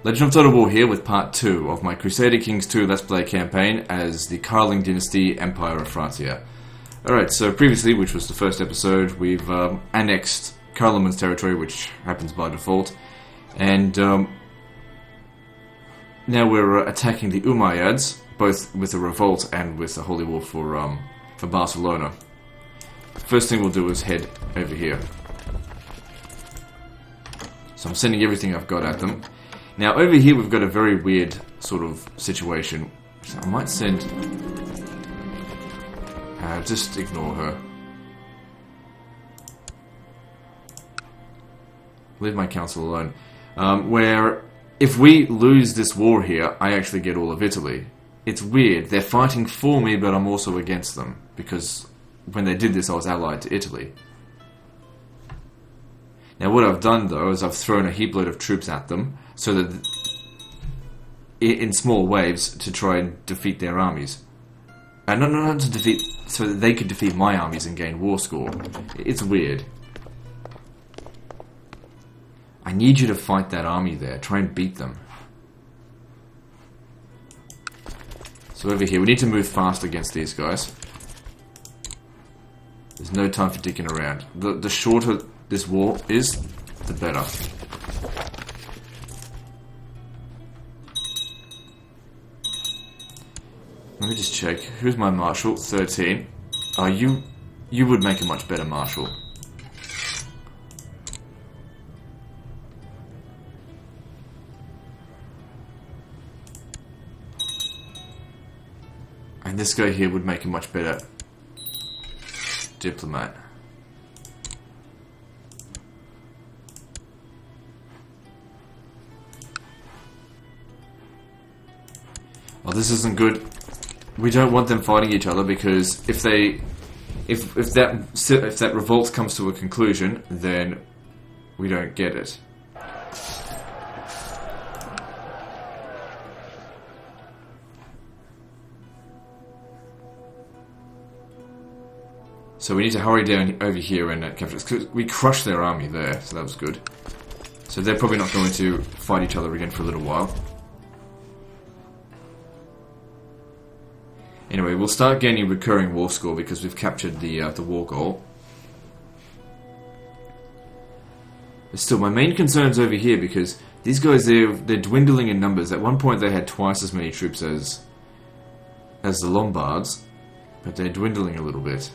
Legend of Total War here with part 2 of my Crusader Kings 2 Let's Play campaign as the Karling Dynasty, Empire of Francia. Alright, so previously, which was the first episode, we've annexed Carloman's territory, which happens by default, and now we're attacking the Umayyads, both with a revolt and with a holy war for Barcelona. First thing we'll do is head over here. So I'm sending everything I've got at them. Now over here we've got a very weird sort of situation. So I might send... just ignore her. Leave my council alone. Where if we lose this war here, I actually get all of Italy. It's weird. They're fighting for me, but I'm also against them. Because when they did this, I was allied to Italy. Now what I've done though is I've thrown a heap load of troops at them so that in small waves to try and defeat their armies. Not to defeat, so that they could defeat my armies and gain war score. It's weird. I need you to fight that army there. Try and beat them. So over here, we need to move fast against these guys. There's no time for dicking around. The shorter this war is, the better. Let me just check. Who's my marshal? 13. Oh, you would make a much better marshal. And this guy here would make a much better diplomat. Well, this isn't good. We don't want them fighting each other because if that revolt comes to a conclusion, then we don't get it. So we need to hurry down over here and capture this, because we crushed their army there, so that was good. So they're probably not going to fight each other again for a little while. Anyway, we'll start gaining recurring war score because we've captured the war goal. But still, my main concern's over here because these guys, they're dwindling in numbers. At one point they had twice as many troops as the Lombards, but they're dwindling a little bit.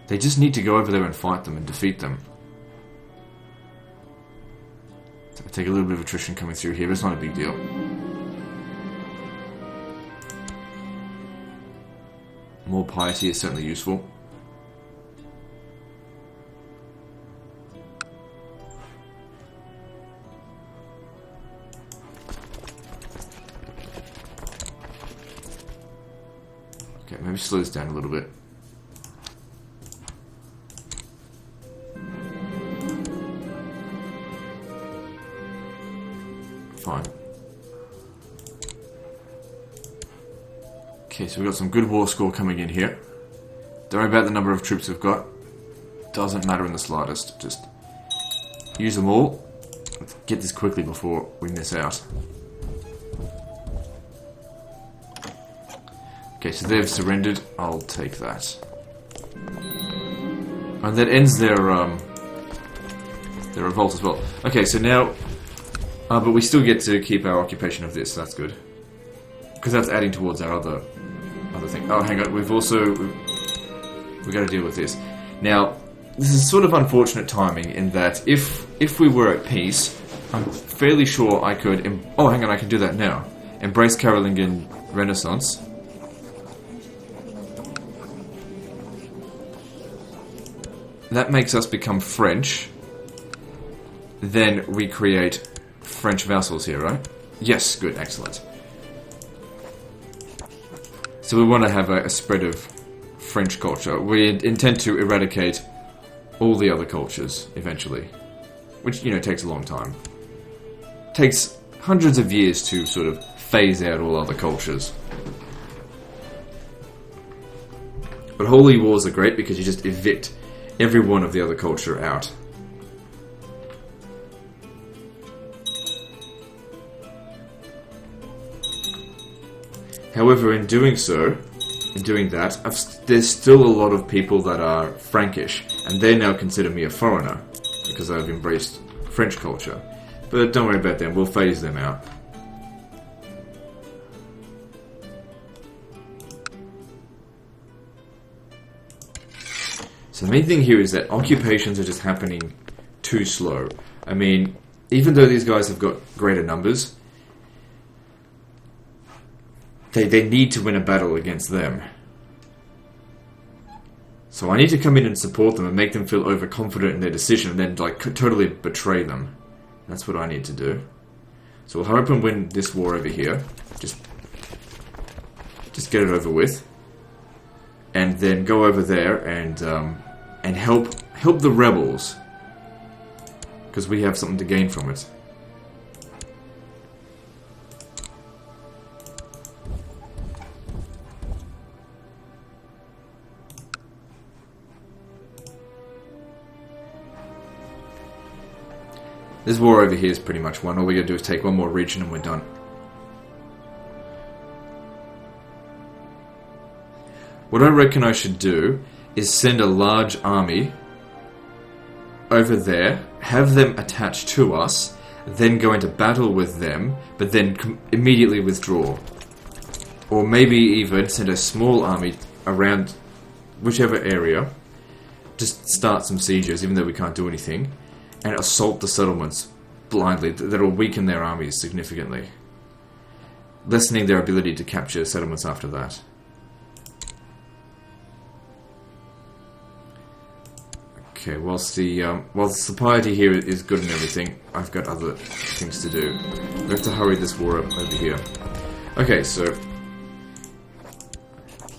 They just need to go over there and fight them and defeat them. So I take a little bit of attrition coming through here, but it's not a big deal. More piety is certainly useful. Okay, maybe slow this down a little bit. Fine. Okay, so we've got some good war score coming in here. Don't worry about the number of troops we've got. Doesn't matter in the slightest. Just use them all. Let's get this quickly before we miss out. Okay, so they've surrendered. I'll take that. And that ends their revolt as well. Okay, so now... but we still get to keep our occupation of this, so that's good. Because that's adding towards our other thing. Oh, hang on, we've got to deal with this. Now, this is sort of unfortunate timing in that if we were at peace, I'm fairly sure I could... oh, hang on, I can do that now. Embrace Carolingian Renaissance. That makes us become French. Then we create French vassals here, right? Yes, good, excellent. So we want to have a spread of French culture. We intend to eradicate all the other cultures eventually, which, you know, takes a long time. Takes hundreds of years to sort of phase out all other cultures. But holy wars are great because you just evict every one of the other culture out. However, in doing that, there's still a lot of people that are Frankish, and they now consider me a foreigner because I've embraced French culture. But don't worry about them, we'll phase them out. So the main thing here is that occupations are just happening too slow. I mean, even though these guys have got greater numbers, they need to win a battle against them. So I need to come in and support them and make them feel overconfident in their decision and then like totally betray them. That's what I need to do. So we'll hurry up and win this war over here. Just get it over with. And then go over there and help the rebels. Because we have something to gain from it. This war over here is pretty much won. All we gotta do is take one more region and we're done. What I reckon I should do is send a large army over there, have them attached to us, then go into battle with them, but then immediately withdraw. Or maybe even send a small army around whichever area, just start some sieges, even though we can't do anything, and assault the settlements blindly. That'll weaken their armies significantly, lessening their ability to capture settlements after that. Okay, whilst the piety here is good and everything, I've got other things to do. We have to hurry this war up over here. Okay, so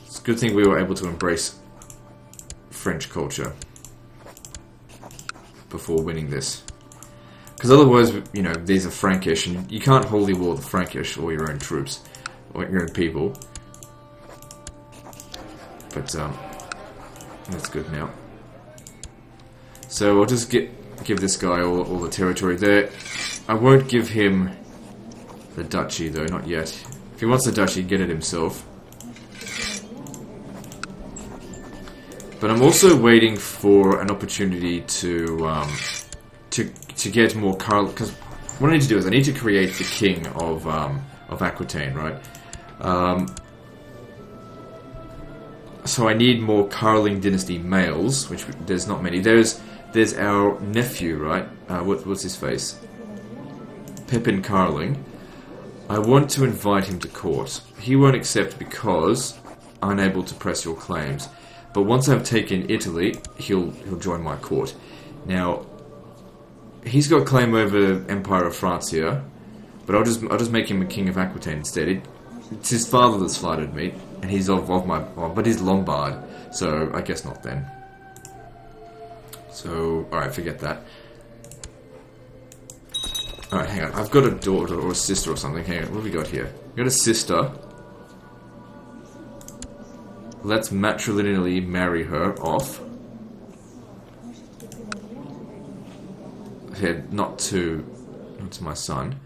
it's a good thing we were able to embrace French culture before winning this. Because otherwise, you know, these are Frankish, and you can't holy war the Frankish or your own troops, or your own people. But, that's good now. So I'll just give this guy all the territory there. I won't give him the duchy, though, not yet. If he wants the duchy, get it himself. But I'm also waiting for an opportunity to get more Karl. Because what I need to do is I need to create the king of Aquitaine, right? So I need more Karling Dynasty males, which there's not many. There's our nephew, right? What's his face? Pepin Karling. I want to invite him to court. He won't accept because unable to press your claims. But once I've taken Italy, he'll join my court. Now, he's got claim over Empire of Francia, but I'll just make him a king of Aquitaine instead. It's his father that's flattered me, and he's but he's Lombard, so I guess not then. So, alright, forget that. Alright, hang on. I've got a daughter or a sister or something. Hang on, what have we got here? We've got a sister. Let's matrilineally marry her off. Okay, not to my son.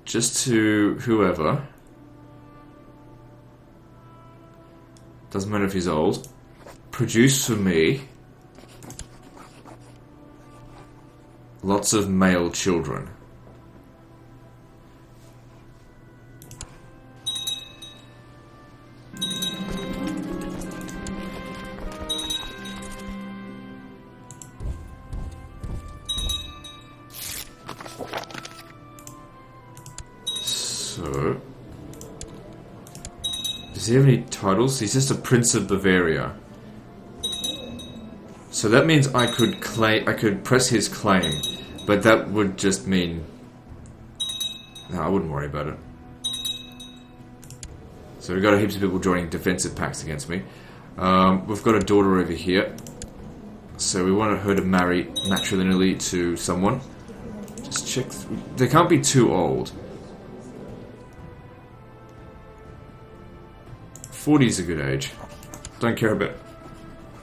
Just to whoever. Doesn't matter if he's old. Produce for me lots of male children. So, does he have any titles? He's just a Prince of Bavaria. So that means I could press his claim, but that would just mean... No, I wouldn't worry about it. So we've got heaps of people joining defensive pacts against me. We've got a daughter over here. So we want her to marry matrilineally to someone. Just check... They can't be too old. 40 is a good age. Don't care about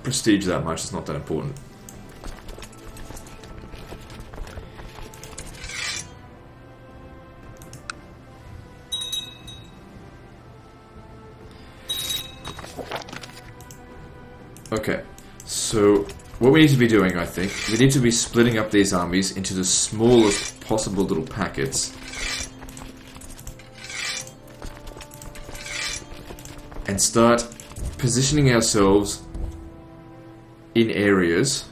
prestige that much, it's not that important. Okay, so what we need to be doing, I think, we need to be splitting up these armies into the smallest possible little packets. And start positioning ourselves in areas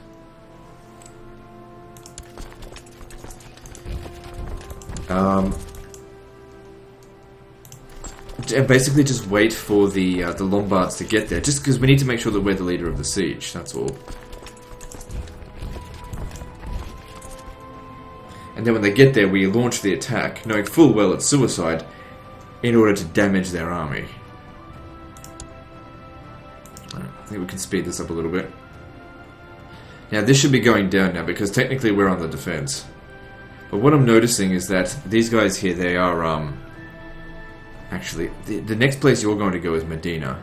and basically just wait for the Lombards to get there, just because we need to make sure that we're the leader of the siege, that's all. And then when they get there, we launch the attack, knowing full well it's suicide, in order to damage their army. I think we can speed this up a little bit. Now this should be going down now, because technically we're on the defense. But what I'm noticing is that these guys here, they are, actually, the next place you're going to go is Medina.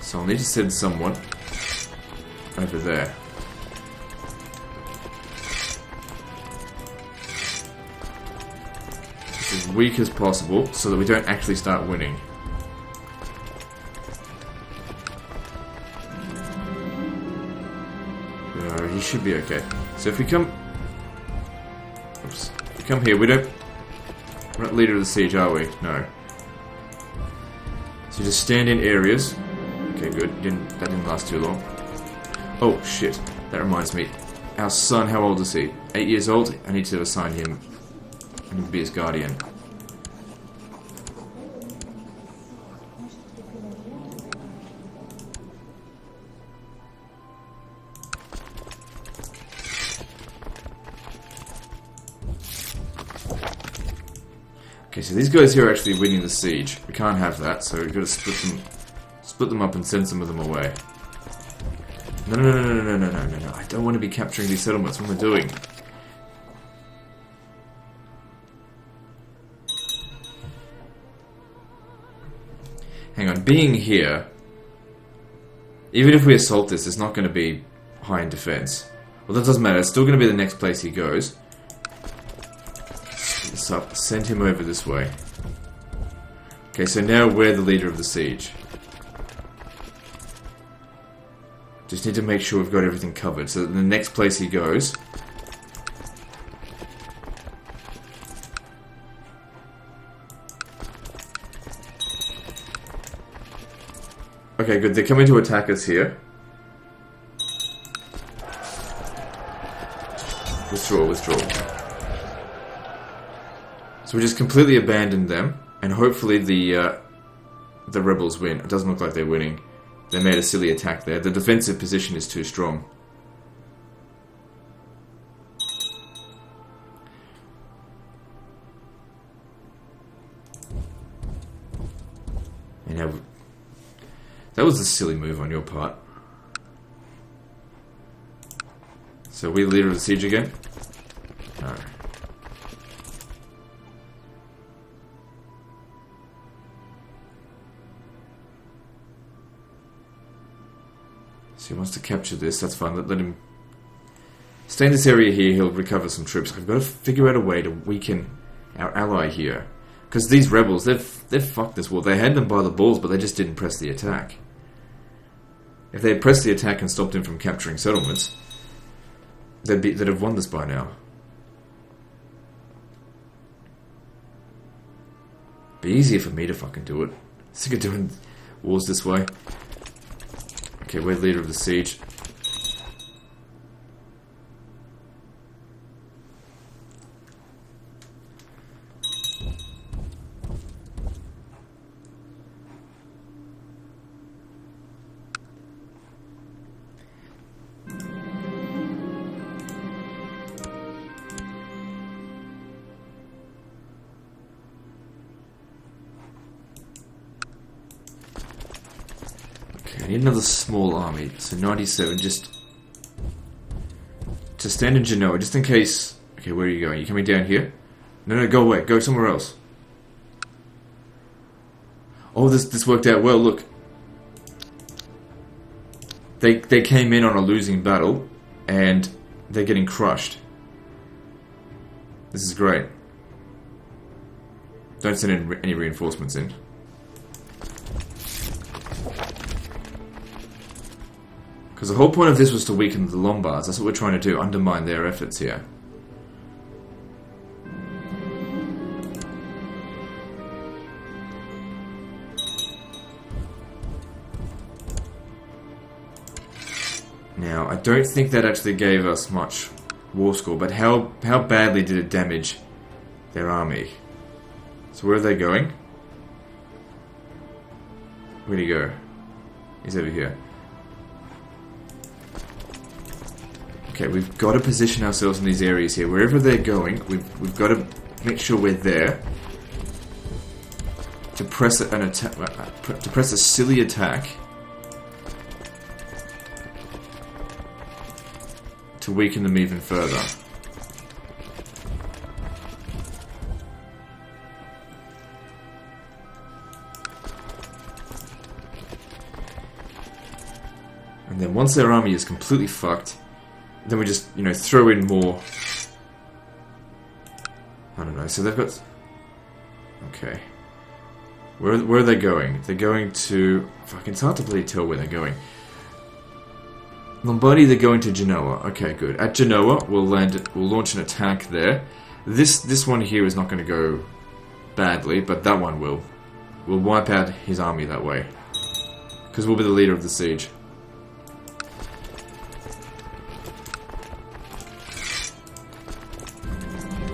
So I'll need to send someone over there. As weak as possible, so that we don't actually start winning. He should be okay. So if we come... Oops. If we come here, we're not leader of the siege, are we? No. So just stand in areas. Okay, good. That didn't last too long. Oh, shit. That reminds me. Our son, how old is he? 8 years old? I need to assign him. I need to be his guardian. Okay, so these guys here are actually winning the siege. We can't have that, so we've got to split them up and send some of them away. No. I don't want to be capturing these settlements. What am I doing? Hang on, being here, even if we assault this, it's not going to be high in defense. Well, that doesn't matter. It's still going to be the next place he goes. Up, send him over this way. Okay, so now we're the leader of the siege. Just need to make sure we've got everything covered. So the next place he goes... Okay, good. They're coming to attack us here. Withdraw. So we just completely abandoned them, and hopefully the rebels win. It doesn't look like they're winning. They made a silly attack there. The defensive position is too strong. And now, that was a silly move on your part. So we leader of the siege again? No. So he wants to capture this, that's fine. Let him stay in this area here, he'll recover some troops. I've got to figure out a way to weaken our ally here. Because these rebels, they've fucked this war. They had them by the balls, but they just didn't press the attack. If they had pressed the attack and stopped him from capturing settlements, they'd have won this by now. Be easier for me to fucking do it. Sick of doing wars this way. Okay, we're leader of the siege. I need another small army, so 97, just to stand in Genoa, just in case... Okay, where are you going? Are you coming down here? No, go away, go somewhere else. Oh, this worked out well, look. They came in on a losing battle, and they're getting crushed. This is great. Don't send any reinforcements in. Because the whole point of this was to weaken the Lombards. That's what we're trying to do, undermine their efforts here. Now, I don't think that actually gave us much war score, but how badly did it damage their army? So where are they going? Where'd he go? He's over here. Okay, we've got to position ourselves in these areas here. Wherever they're going, we've got to make sure we're there to press an attack, to press a silly attack to weaken them even further. And then once their army is completely fucked, then we just, you know, throw in more. I don't know, so they've got... Okay. Where are they going? They're going to... Fuck, it's hard to really tell where they're going. Lombardy, they're going to Genoa. Okay, good. At Genoa, we'll launch an attack there. This one here is not going to go badly, but that one will. We'll wipe out his army that way. Because we'll be the leader of the siege.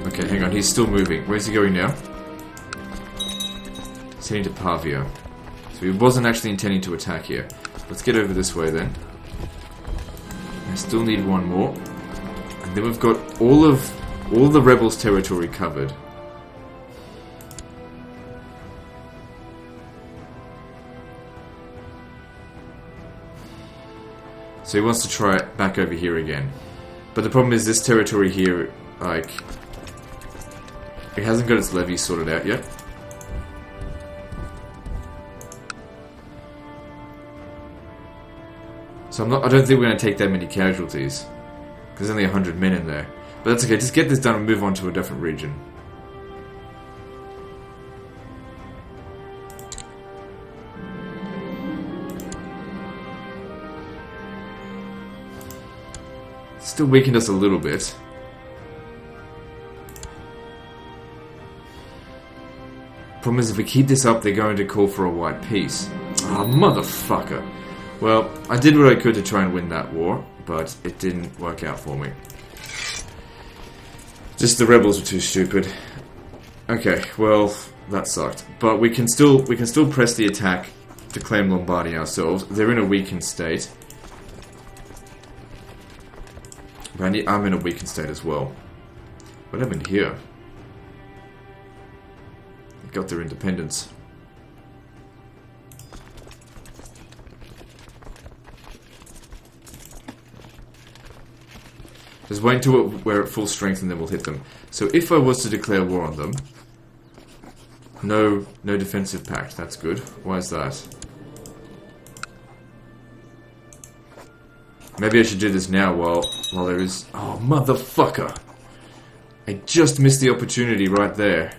Okay, hang on, he's still moving. Where's he going now? He's heading to Pavia. So he wasn't actually intending to attack here. Let's get over this way then. I still need one more. And then we've got all the rebels' territory covered. So he wants to try it back over here again. But the problem is this territory here, like... It hasn't got its levies sorted out yet. So I don't think we're going to take that many casualties. Because there's only 100 men in there. But that's okay, just get this done and move on to a different region. Still weakened us a little bit. Problem is, if we keep this up, they're going to call for a white peace. Ah, oh, motherfucker. Well, I did what I could to try and win that war, but it didn't work out for me. Just the rebels were too stupid. Okay, well, that sucked. But we can still press the attack to claim Lombardy ourselves. They're in a weakened state. But I'm in a weakened state as well. What happened here? They got their independence. Just wait until we're at full strength and then we'll hit them. So if I was to declare war on them... No defensive pact, that's good. Why is that? Maybe I should do this now while there is... Oh, motherfucker! I just missed the opportunity right there.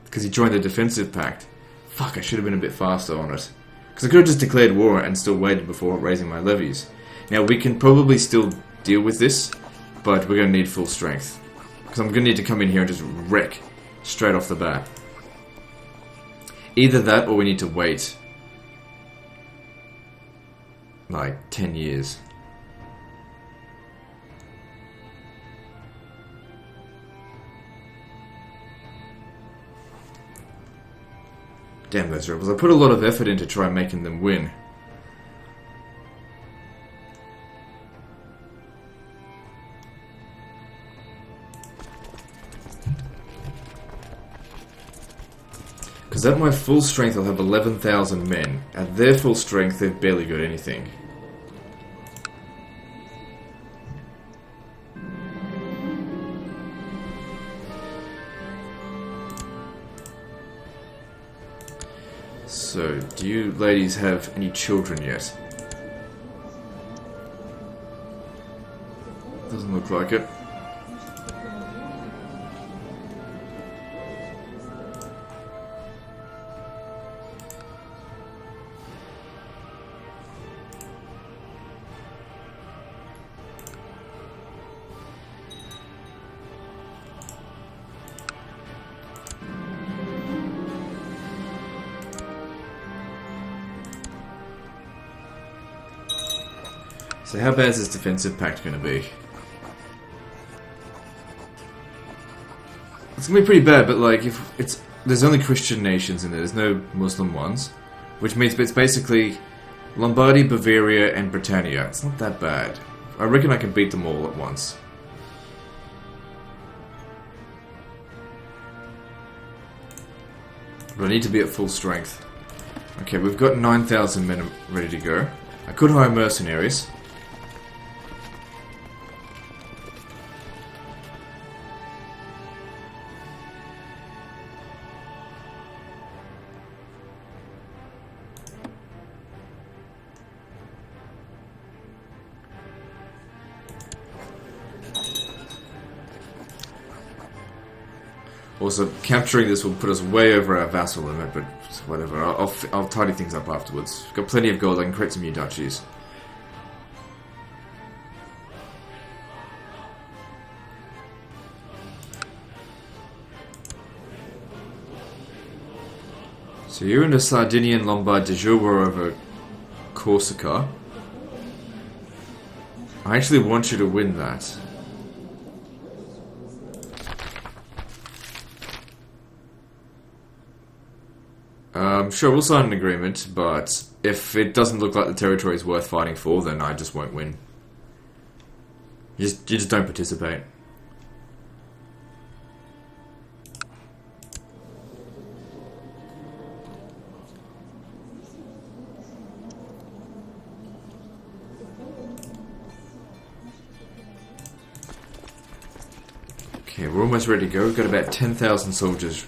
Because he joined the defensive pact. Fuck, I should have been a bit faster on it. Because I could have just declared war and still waited before raising my levies. Now, we can probably still deal with this, but we're going to need full strength. Because I'm going to need to come in here and just wreck straight off the bat. Either that, or we need to wait like 10 years. Damn those rebels. I put a lot of effort into trying making them win. Because at my full strength I'll have 11,000 men. At their full strength they've barely got anything. So, do you ladies have any children yet? Doesn't look like it. So how bad is this defensive pact going to be? It's going to be pretty bad, but like, if it's... There's only Christian nations in there, there's no Muslim ones. Which means it's basically Lombardy, Bavaria, and Britannia. It's not that bad. I reckon I can beat them all at once. But I need to be at full strength. Okay, we've got 9,000 men ready to go. I could hire mercenaries. Also, capturing this will put us way over our vassal limit, but whatever. I'll tidy things up afterwards. Got plenty of gold. I can create some new duchies. So you're in the Sardinian Lombard de jure war over Corsica. I actually want you to win that. Sure, we'll sign an agreement, but if it doesn't look like the territory is worth fighting for, then I just won't win. You just don't participate. Okay, we're almost ready to go. We've got about 10,000 soldiers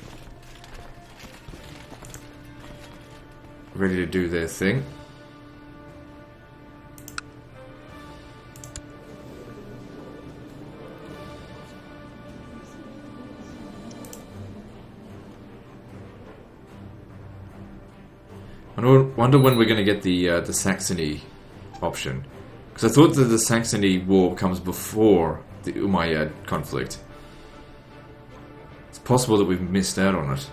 ready to do their thing. I wonder when we're going to get the Saxony option, because I thought that the Saxony war comes before the Umayyad conflict. It's possible that we've missed out on it.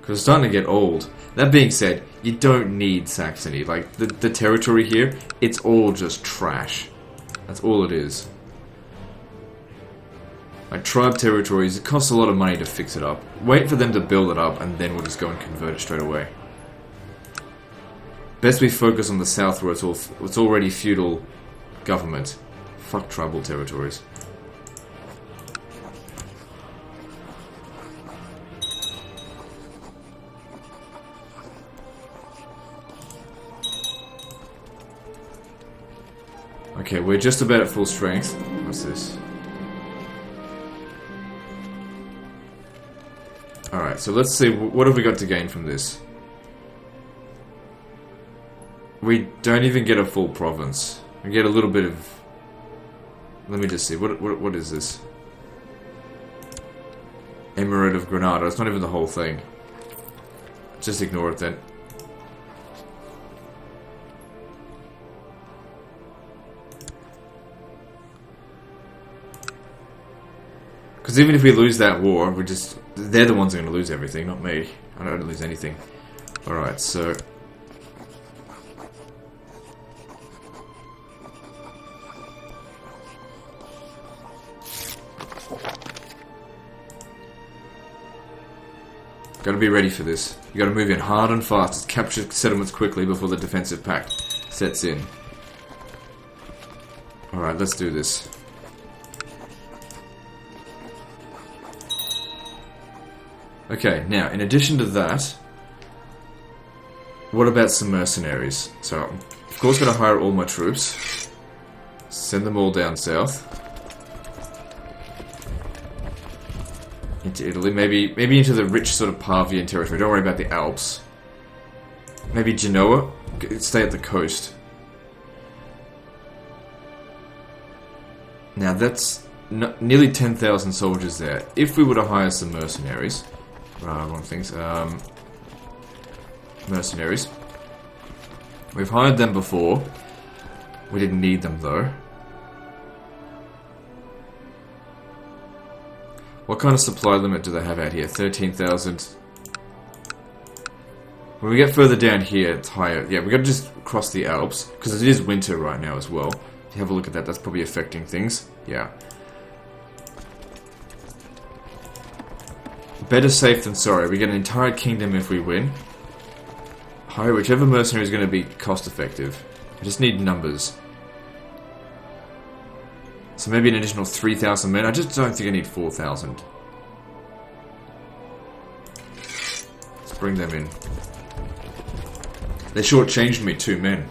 Because it's starting to get old. That being said, you don't need Saxony. Like, the territory here, it's all just trash. That's all it is. Like, tribe territories, it costs a lot of money to fix it up. Wait for them to build it up, and then we'll just go and convert it straight away. Best we focus on the south where it's already feudal government. Fuck tribal territories. Okay, we're just about at full strength. What's this? Alright, so let's see, what have we got to gain from this? We don't even get a full province. We get a little bit of... Let me just see, what is this? Emirate of Granada, it's not even the whole thing. Just ignore it then. Because even if we lose that war, they're the ones who are going to lose everything, not me. I don't lose anything. Alright, so... Gotta be ready for this. You gotta move in hard and fast. Capture settlements quickly before the defensive pact sets in. Alright, let's do this. Okay, now, in addition to that, what about some mercenaries? So, of course, gotta hire all my troops. Send them all down south. Into Italy, maybe into the rich sort of Pavian territory. Don't worry about the Alps. Maybe Genoa? Stay at the coast. Now, that's nearly 10,000 soldiers there. If we were to hire some mercenaries... wrong things. Mercenaries. We've hired them before. We didn't need them though. What kind of supply limit do they have out here? 13,000. When we get further down here, it's higher. Yeah, we got to just cross the Alps, because it is winter right now as well. If you have a look at that, that's probably affecting things. Yeah. Better safe than sorry. We get an entire kingdom if we win. Hire whichever mercenary is going to be cost effective. I just need numbers. So maybe an additional 3,000 men. I just don't think I need 4,000. Let's bring them in. They shortchanged me 2 men.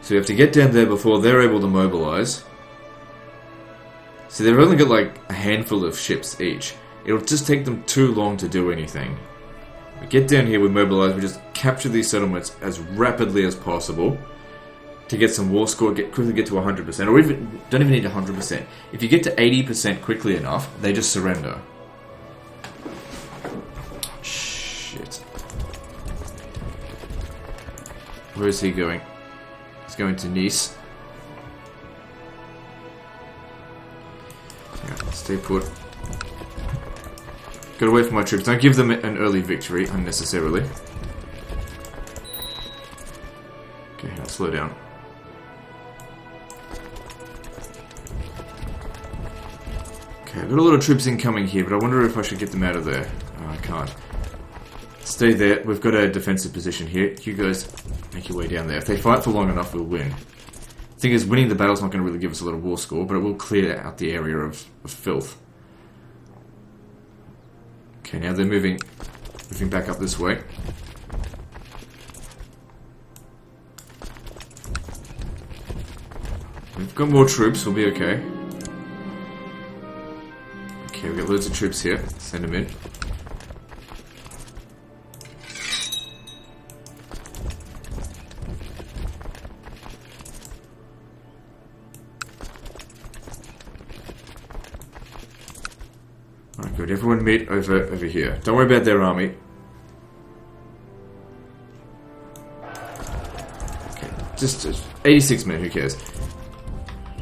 So you have to get down there before they're able to mobilize. So they've only got like a handful of ships each. It'll just take them too long to do anything. We get down here, we mobilize, we just capture these settlements as rapidly as possible to get some war score, quickly get to 100%, or even don't even need 100%. If you get to 80% quickly enough, they just surrender. Shit. Where is he going? He's going to Nice. Yeah, stay put. Gotta wait for my troops. Don't give them an early victory unnecessarily. Okay, now slow down. Okay, I've got a lot of troops incoming here, but I wonder if I should get them out of there. Oh, I can't. Stay there. We've got a defensive position here. You guys make your way down there. If they fight for long enough, we'll win. The thing is, winning the battle's not going to really give us a lot of war score, but it will clear out the area of filth. Okay, now they're moving back up this way. We've got more troops, we'll be okay. Okay, we've got loads of troops here. Send them in. Alright, good. Everyone meet over here. Don't worry about their army. Okay, just 86 men, who cares?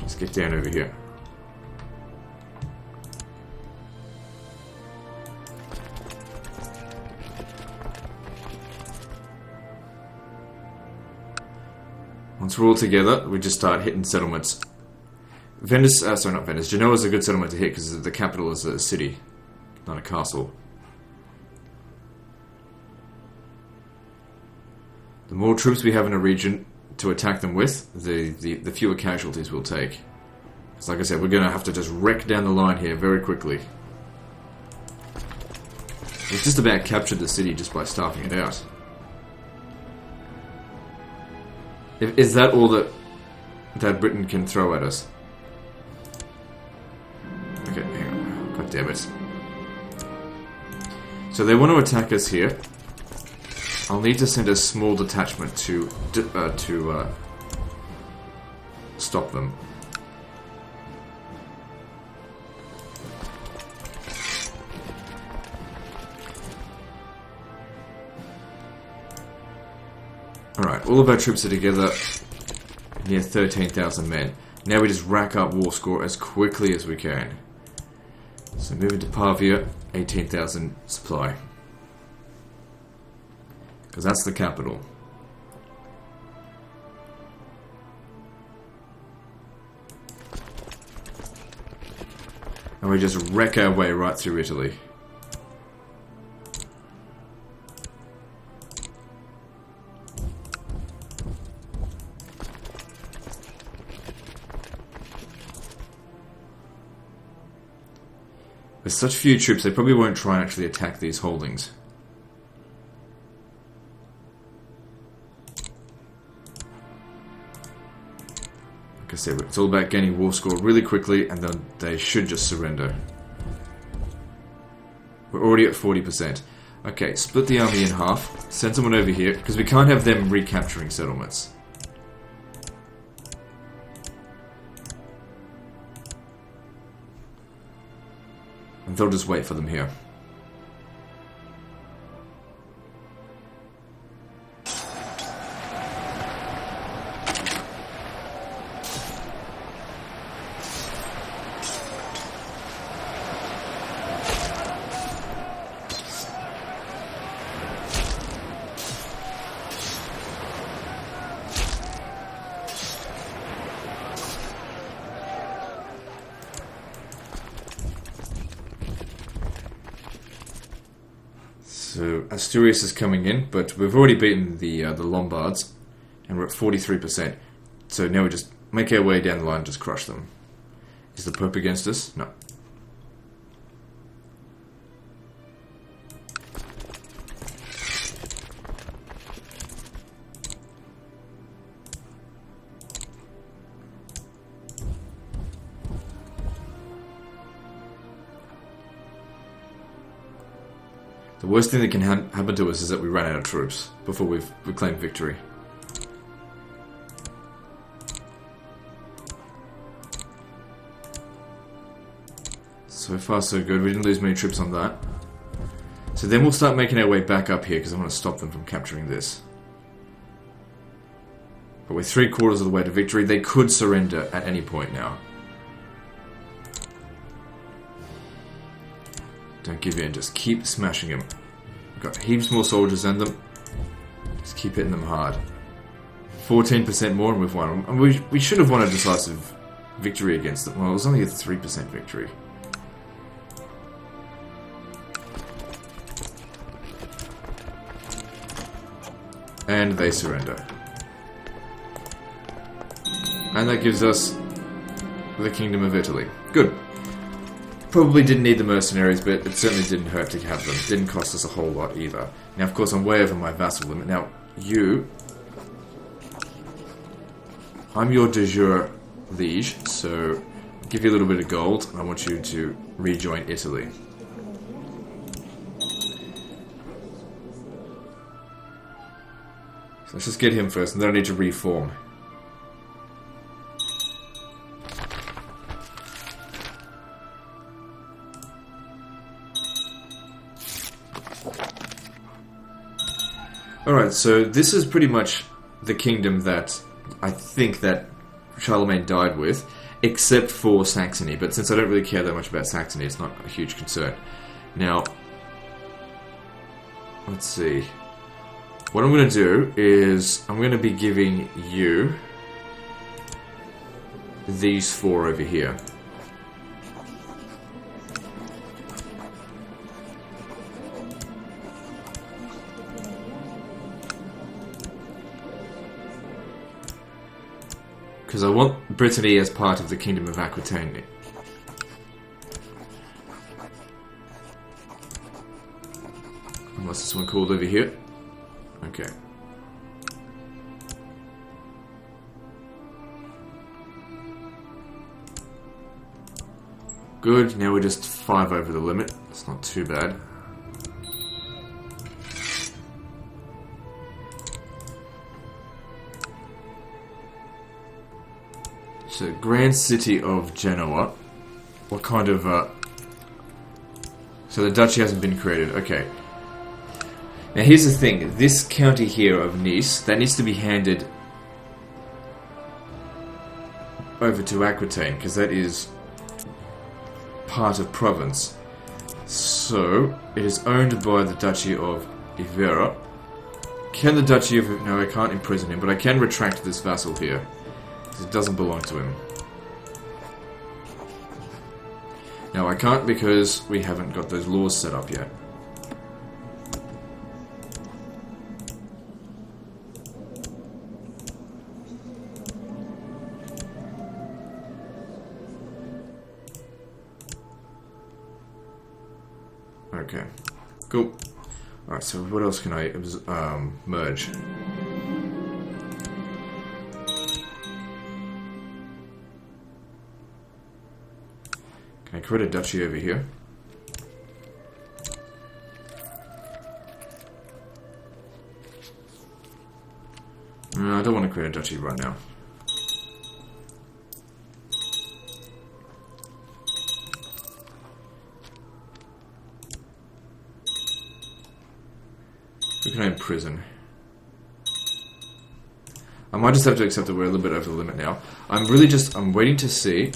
Let's get down over here. Once we're all together, we just start hitting settlements. Venice, sorry, not Venice. Genoa is a good settlement to hit because the capital is a city, not a castle. The more troops we have in a region to attack them with, the fewer casualties we'll take. Because like I said, we're going to have to just wreck down the line here very quickly. We've just about captured the city just by starving it out. Is that all that Britain can throw at us? Okay, hang on. God damn it. So they want to attack us here. I'll need to send a small detachment to stop them. Alright, all of our troops are together near 13,000 men. Now we just rack up war score as quickly as we can. So moving to Pavia, 18,000 supply. Because that's the capital. And we just wreck our way right through Italy. With such few troops, they probably won't try and actually attack these holdings. Like I said, it's all about gaining war score really quickly, and then they should just surrender. We're already at 40%. Okay, split the army in half, send someone over here, because we can't have them recapturing settlements. And they'll just wait for them here. So Asturias is coming in, but we've already beaten the Lombards, and we're at 43%. So now we just make our way down the line and just crush them. Is the Pope against us? No. The worst thing that can happen to us is that we run out of troops before we claim victory. So far so good, we didn't lose many troops on that. So then we'll start making our way back up here because I want to stop them from capturing this. But we're 3/4 of the way to victory. They could surrender at any point now. Don't give in, just keep smashing them. We've got heaps more soldiers than them. Just keep hitting them hard. 14% more and we've won. And we should have won a decisive victory against them. Well, it was only a 3% victory. And they surrender. And that gives us the Kingdom of Italy. Good. Probably didn't need the mercenaries, but it certainly didn't hurt to have them. Didn't cost us a whole lot either. Now, of course, I'm way over my vassal limit. Now, you... I'm your de jure liege, so I'll give you a little bit of gold, and I want you to rejoin Italy. So let's just get him first, and then I need to reform. Alright, so this is pretty much the kingdom that I think that Charlemagne died with, except for Saxony. But since I don't really care that much about Saxony, it's not a huge concern. Now, let's see. What I'm going to do is I'm going to be giving you these 4 over here. Because I want Brittany as part of the Kingdom of Aquitaine. Unless this one called over here. Okay. Good, now we're just 5 over the limit. That's not too bad. So, Grand City of Genoa. What kind of, So the duchy hasn't been created, okay. Now here's the thing, this county here of Nice, that needs to be handed over to Aquitaine, because that is part of Provence. So, it is owned by the Duchy of Ivrea. Can the Duchy of... No, I can't imprison him, but I can retract this vassal here. It doesn't belong to him. Now I can't because we haven't got those laws set up yet. Okay, cool. Alright, so what else can I merge? Can I create a duchy over here? No, I don't want to create a duchy right now. Who can I imprison? I might just have to accept that we're a little bit over the limit now. I'm waiting to see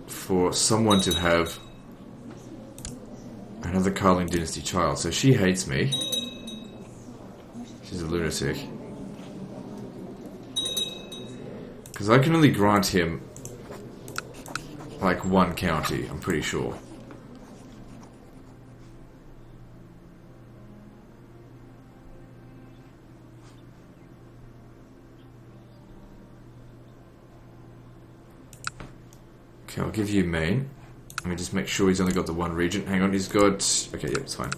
for someone to have another Karling Dynasty child. So she hates me. She's a lunatic. Because I can only grant him like 1 county, I'm pretty sure. Okay, I'll give you Maine. Let me just make sure he's only got the one region. Hang on, he's got... Okay, yep, it's fine.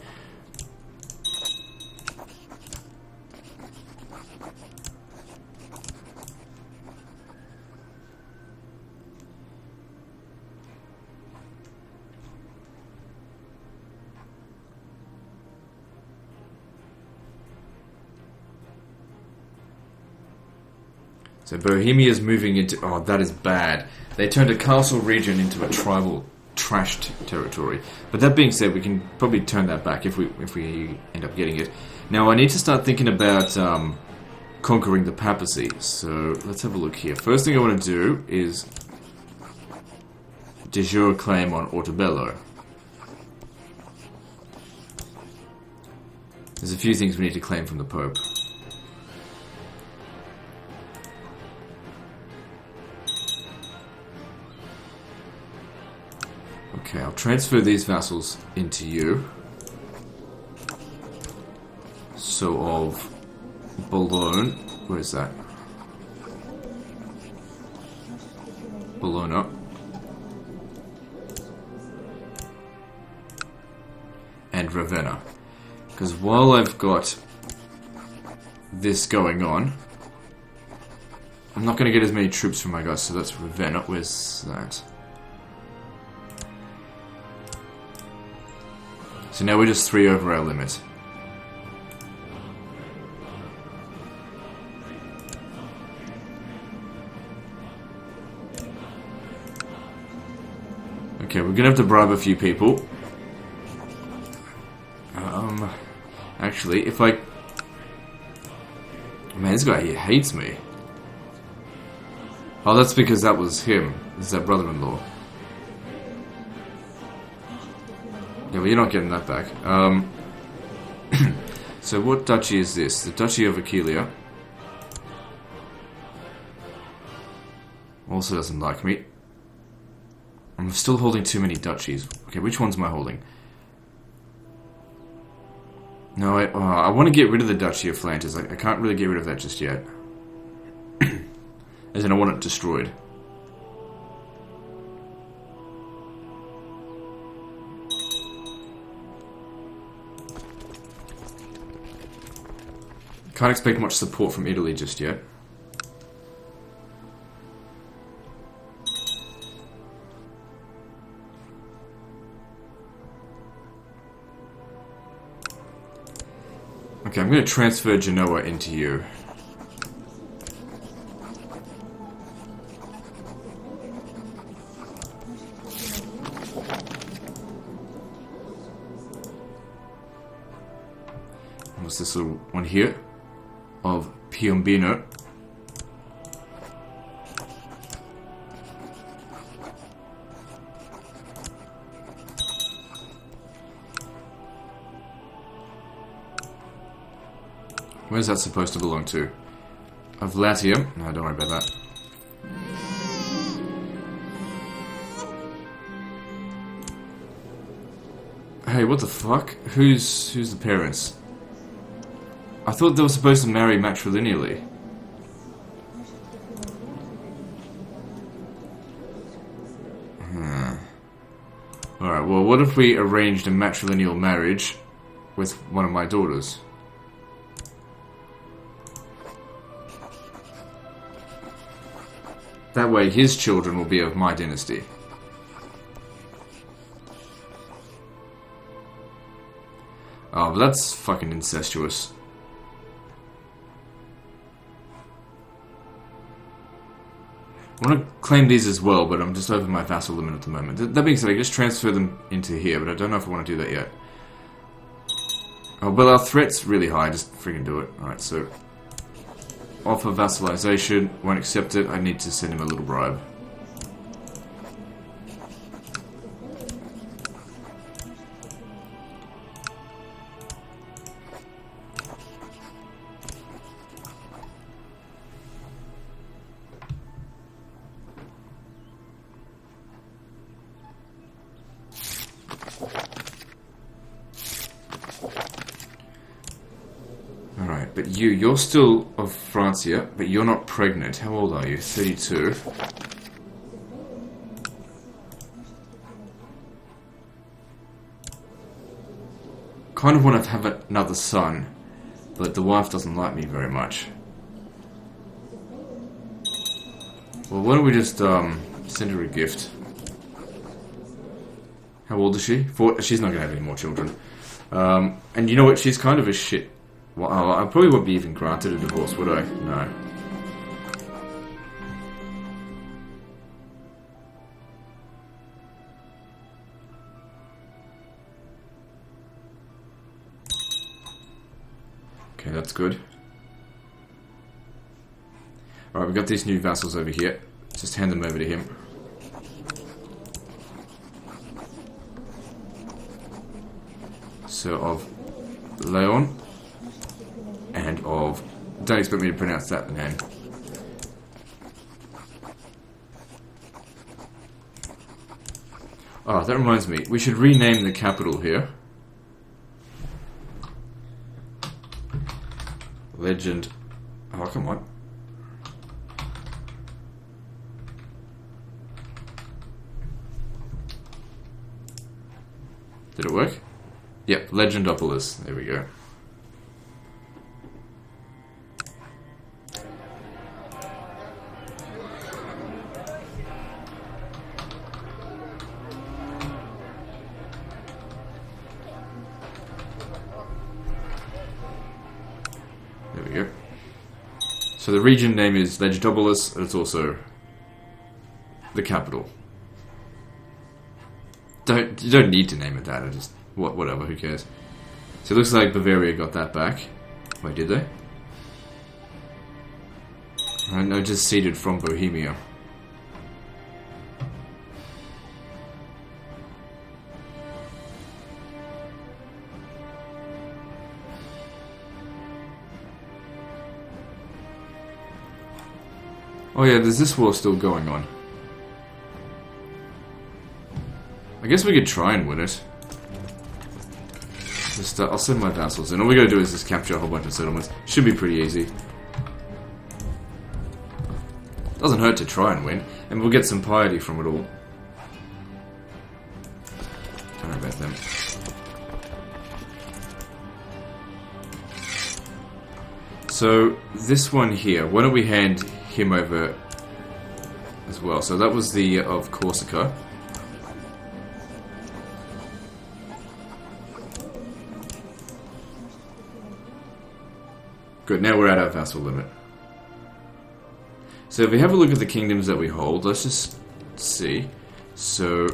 So Bohemia's moving into... Oh, that is bad. They turned a castle region into a tribal trashed territory. But that being said, we can probably turn that back if we end up getting it. Now, I need to start thinking about conquering the Papacy. So, let's have a look here. First thing I want to do is de jure claim on Orbello. There's a few things we need to claim from the Pope. Okay, I'll transfer these vassals into you. So of Boulogne, where is that? Bologna. And Ravenna. Because while I've got this going on, I'm not going to get as many troops from my guys, so that's Ravenna. Where's that? So now we're just 3 over our limit. Okay, we're gonna have to bribe a few people. Actually, if I... Man, this guy here hates me. Oh, that's because that was him. This is our brother-in-law. Yeah, well, you're not getting that back. So what duchy is this? The Duchy of Aquileia. Also doesn't like me. I'm still holding too many duchies. Okay, which ones am I holding? No, I want to get rid of the Duchy of Flanders. I can't really get rid of that just yet. As in, I want it destroyed. Can't expect much support from Italy just yet. Okay, I'm going to transfer Genoa into you. What's this little one here? Of Piombino. Where's that supposed to belong to? Of Latium? No, don't worry about that. Hey, what the fuck? Who's the parents? I thought they were supposed to marry matrilineally. Alright, well, what if we arranged a matrilineal marriage with one of my daughters? That way, his children will be of my dynasty. Oh, but that's fucking incestuous. I want to claim these as well, but I'm just over my vassal limit at the moment. That being said, I can just transfer them into here, but I don't know if I want to do that yet. Oh, well, our threat's really high, just freaking do it. Alright, so... offer vassalization, won't accept it, I need to send him a little bribe. Alright, but you're still of Francia, but you're not pregnant. How old are you? 32. kind of want to have another son, but the wife doesn't like me very much. Well, why don't we just send her a gift? How old is she? She's not going to have any more children. And you know what? She's kind of a shit. Well, I probably wouldn't be even granted a divorce, would I? No. Okay, that's good. Alright, we've got these new vassals over here. Just hand them over to him. So, of Leon and of... Don't expect me to pronounce that name. Oh, that reminds me. We should rename the capital here. Legend. Oh, come on. Did it work? Yep, Legendopolis. There we go. There we go. So the region name is Legendopolis, and it's also the capital. You don't need to name it that. I just whatever. Who cares? So it looks like Bavaria got that back. Wait, did they? No, just ceded from Bohemia. Oh yeah, there's this war still going on. I guess we could try and win it. Just, I'll send my vassals in. All we gotta do is just capture a whole bunch of settlements. Should be pretty easy. Doesn't hurt to try and win, and we'll get some piety from it all. Don't worry about them. So, this one here, why don't we hand him over as well? So that was the of Corsica. Good, now we're at our vassal limit. So if we have a look at the kingdoms that we hold, let's just see. So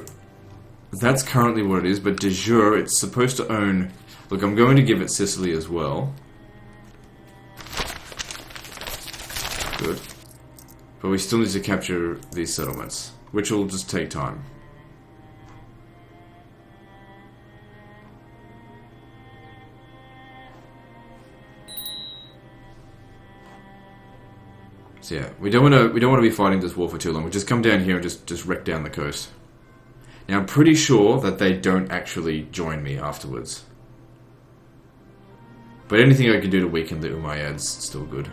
that's currently what it is, but de jure it's supposed to own... Look, I'm going to give it Sicily as well. Good. But we still need to capture these settlements, which will just take time. So yeah, we don't want to be fighting this war for too long. We just come down here and just wreck down the coast. Now I'm pretty sure that they don't actually join me afterwards. But anything I can do to weaken the Umayyads is still good.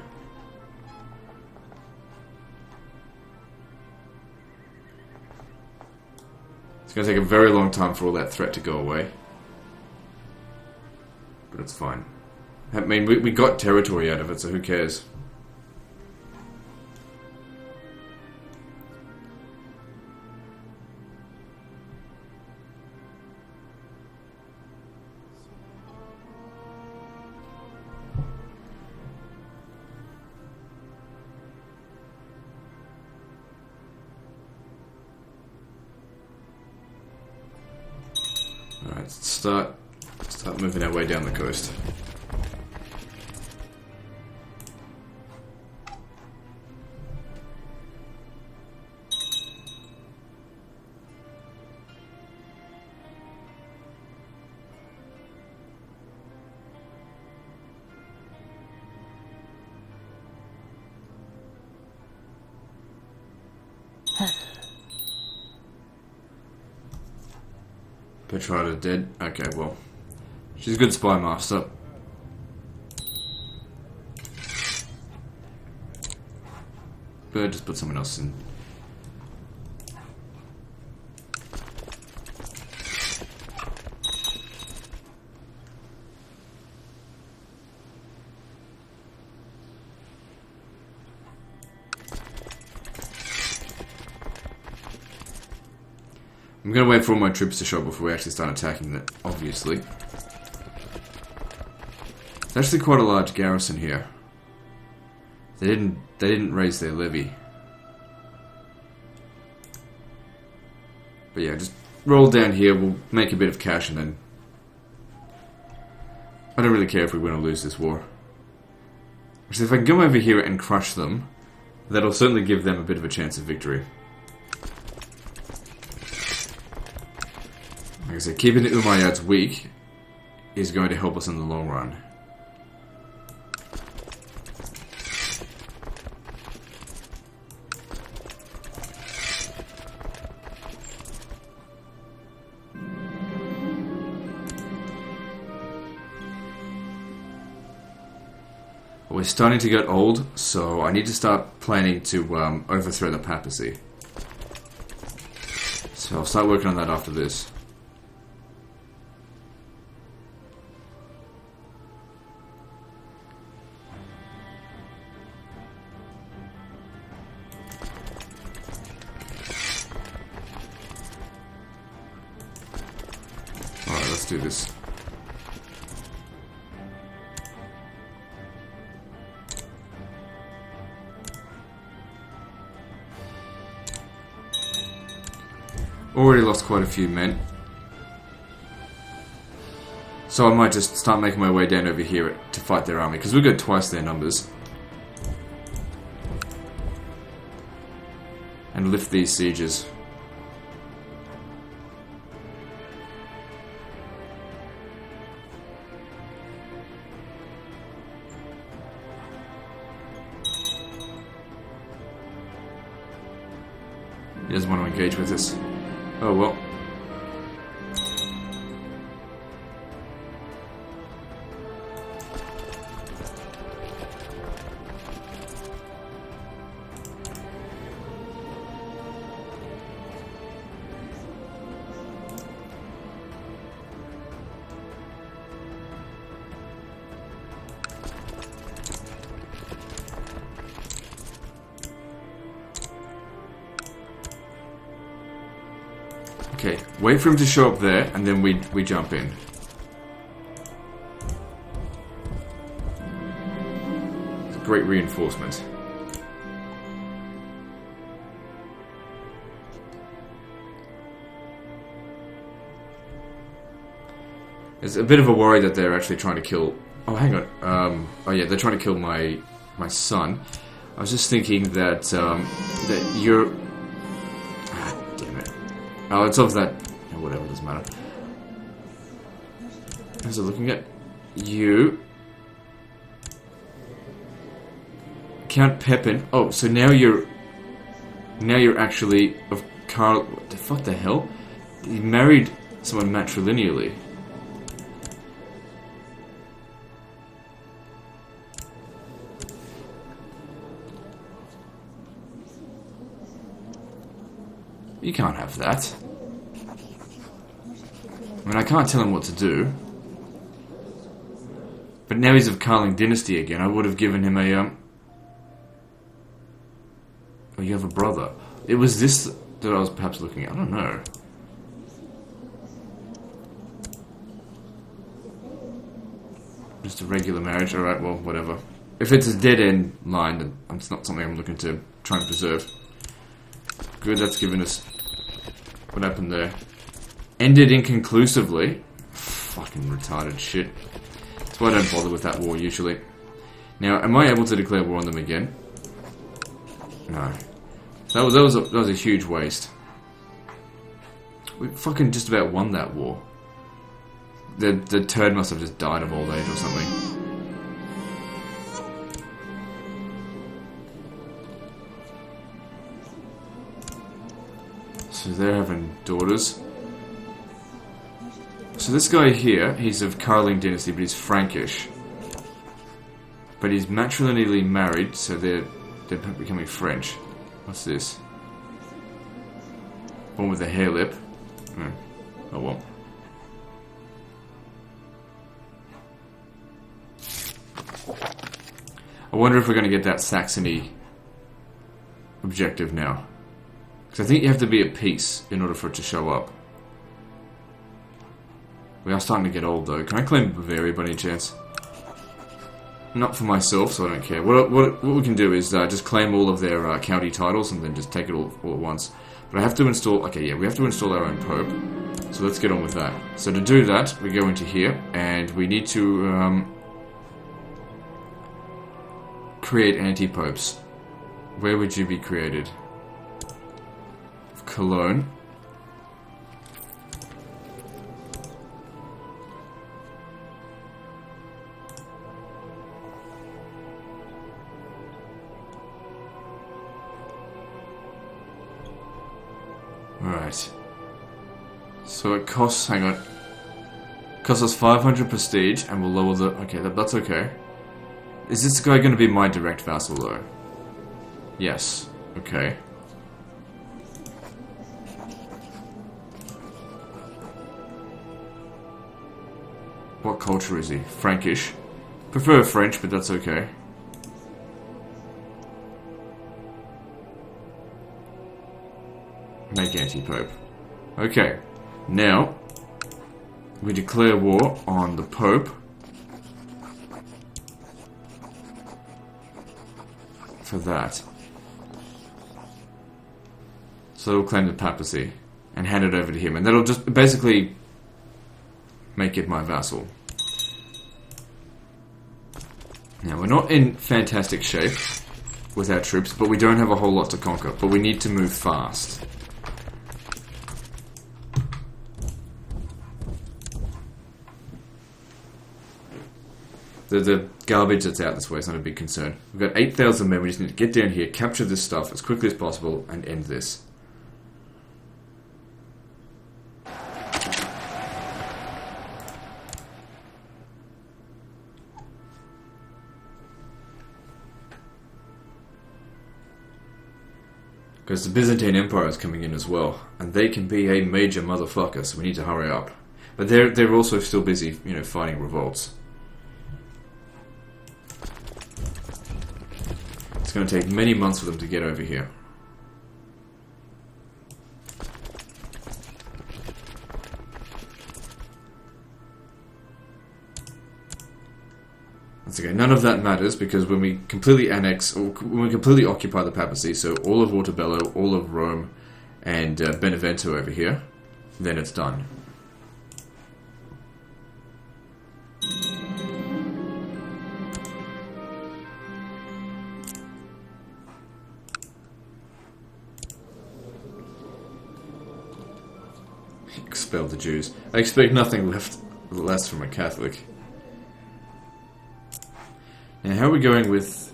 It's going to take a very long time for all that threat to go away. But it's fine. I mean, we got territory out of it, so who cares? Alright, start moving our way down the coast. Petrarca dead. Okay, well. She's a good spy master. But just put someone else in. I'm gonna wait for all my troops to show up before we actually start attacking that, obviously. It's actually quite a large garrison here. They didn't raise their levy. But yeah, just roll down here, we'll make a bit of cash and then... I don't really care if we win or lose this war. Actually, if I can come over here and crush them, that'll certainly give them a bit of a chance of victory. Like I said, keeping the Umayyads weak is going to help us in the long run. We're starting to get old, so I need to start planning to overthrow the Papacy. So I'll start working on that after this. Alright, let's do this. Already lost quite a few men. So I might just start making my way down over here to fight their army, because we've got twice their numbers. And lift these sieges. He doesn't want to engage with us. Oh well. Okay, wait for him to show up there, and then we jump in. It's a great reinforcement. It's a bit of a worry that they're actually trying to kill... Oh, hang on. Oh yeah, they're trying to kill my son. I was just thinking that, that you're... Oh, it's of that... Oh, whatever, doesn't matter. How's it looking at? You... Count Pepin. Oh, so now you're... Now you're actually of Carl... What the hell? He married someone matrilineally. You can't have that. I mean, I can't tell him what to do. But now he's of Karling Dynasty again. I would have given him a, Oh, you have a brother. It was this that I was perhaps looking at. I don't know. Just a regular marriage. Alright, well, whatever. If it's a dead-end line, then it's not something I'm looking to try and preserve. Good, that's given us... What happened there? Ended inconclusively. Fucking retarded shit. That's why I don't bother with that war usually. Now, am I able to declare war on them again? No. That was a huge waste. We fucking just about won that war. The turd must have just died of old age or something. So they're having daughters. So this guy here, he's of Karling Dynasty, but he's Frankish. But he's matrilineally married, so they're becoming French. What's this? Born with a hair lip. Oh well. I wonder if we're going to get that Saxony objective now. Because I think you have to be at peace in order for it to show up. We are starting to get old though. Can I claim Bavaria by any chance? Not for myself, so I don't care. What we can do is just claim all of their county titles and then just take it all at once. But I have to install... Okay, yeah, we have to install our own pope. So let's get on with that. So to do that, we go into here, and we need to create antipopes. Where would you be created? Cologne. Alright. So it costs, hang on. Costs us 500 prestige and we'll lower the... Okay, that's okay. Is this guy going to be my direct vassal though? Yes. Okay. What culture is he? Frankish. Prefer French, but that's okay. Make anti-pope. Okay. Now, we declare war on the Pope. For that. So we'll claim the Papacy and hand it over to him. And that'll just basically make it my vassal. Now, we're not in fantastic shape with our troops, but we don't have a whole lot to conquer. But we need to move fast. The garbage that's out this way is not a big concern. We've got 8,000 men, we just need to get down here, capture this stuff as quickly as possible, and end this. Because the Byzantine Empire is coming in as well, and they can be a major motherfucker, so we need to hurry up. But they're also still busy, you know, fighting revolts. It's going to take many months for them to get over here. That's okay. None of that matters because when we completely annex, or when we completely occupy the Papacy, so all of Ortobello, all of Rome, and Benevento over here, then it's done. Expel the Jews. I expect nothing less from a Catholic. Now, how are we going with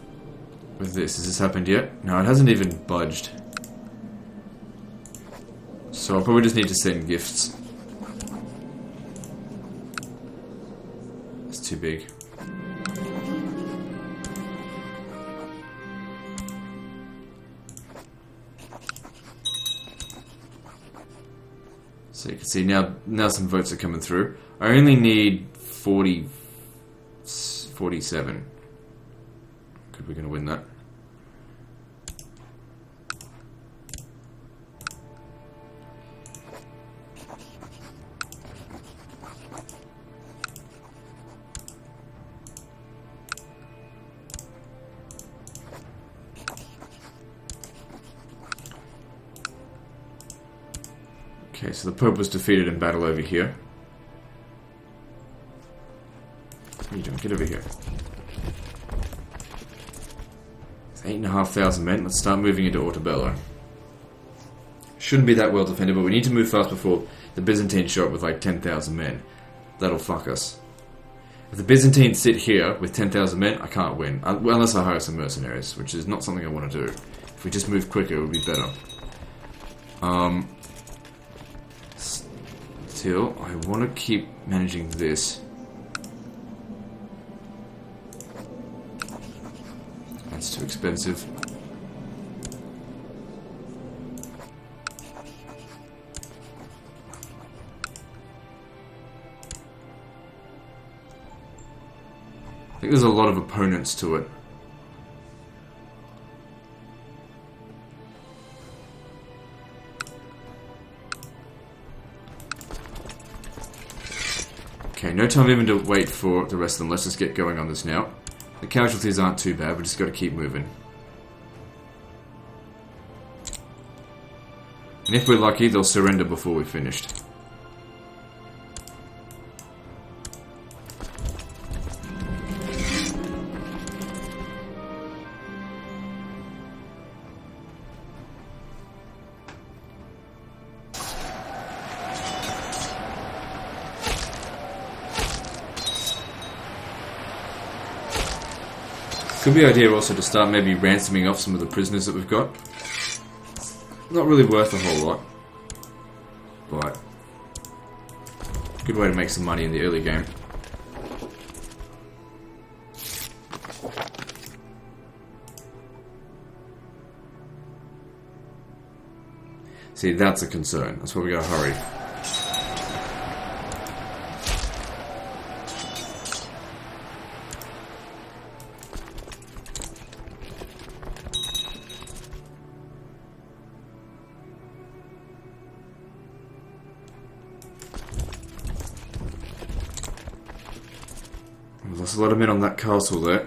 this? Has this happened yet? No, it hasn't even budged. So I'll probably just need to send gifts. It's too big. So you can see now some votes are coming through. I only need 47. Could we going to win that? Okay, so the Pope was defeated in battle over here. What are you doing? Get over here. 8,500 men. Let's start moving into Ortobello. Shouldn't be that well defended, but we need to move fast before the Byzantines show up with like 10,000 men. That'll fuck us. If the Byzantines sit here with 10,000 men, I can't win. Unless I hire some mercenaries, which is not something I want to do. If we just move quicker, it would be better. Still, I want to keep managing this. That's too expensive. I think there's a lot of opponents to it. Okay, no time even to wait for the rest of them. Let's just get going on this now. The casualties aren't too bad, we just got to keep moving. And if we're lucky, they'll surrender before we're finished. Could be an idea also to start maybe ransoming off some of the prisoners that we've got. Not really worth a whole lot, but good way to make some money in the early game. See, that's a concern. That's why we gotta hurry. There's a lot of men on that castle there.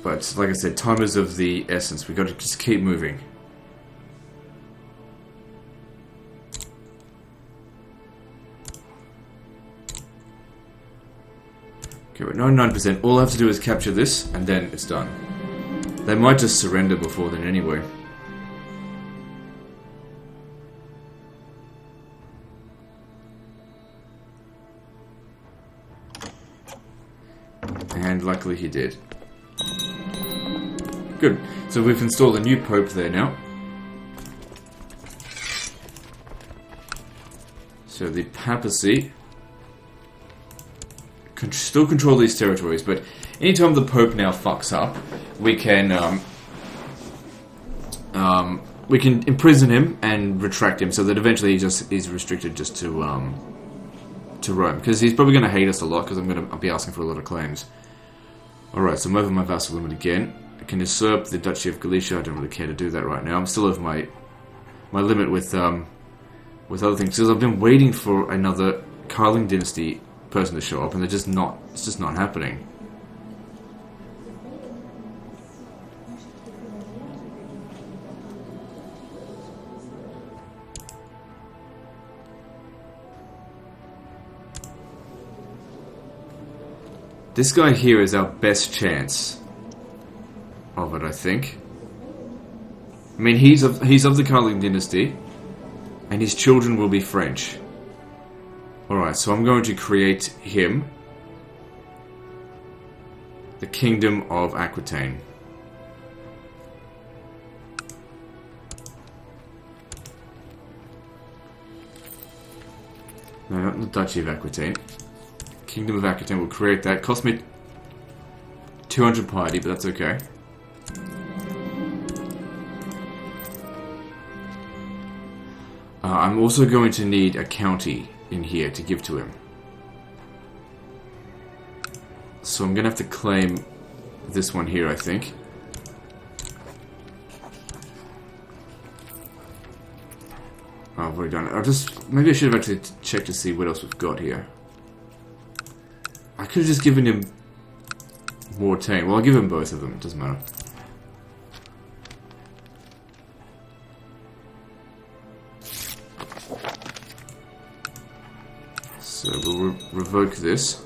But, like I said, time is of the essence. We've got to just keep moving. Okay, we're at 99%. All I have to do is capture this, and then it's done. They might just surrender before then anyway. And luckily he did. Good. So we've installed a new pope there now. So the Papacy can still control these territories, but anytime the pope now fucks up, we can imprison him and retract him, so that eventually he's restricted just to Rome, because he's probably going to hate us a lot, because I'll be asking for a lot of claims. Alright, so I'm over my vassal limit again. I can usurp the Duchy of Galicia. I don't really care to do that right now. I'm still over my limit with other things, because I've been waiting for another Karling Dynasty person to show up, and it's just not happening. This guy here is our best chance of it, I think. I mean, he's of the Karling Dynasty, and his children will be French. Alright, so I'm going to create him the Kingdom of Aquitaine. No, not the Duchy of Aquitaine. Kingdom of Aquitaine will create that. Cost me 200 piety, but that's okay. I'm also going to need a county in here to give to him. So I'm going to have to claim this one here, I think. Oh, I've already done it. Maybe I should have actually checked to see what else we've got here. I could have just given him Mortain. Well, I'll give him both of them. It doesn't matter. So we'll revoke this.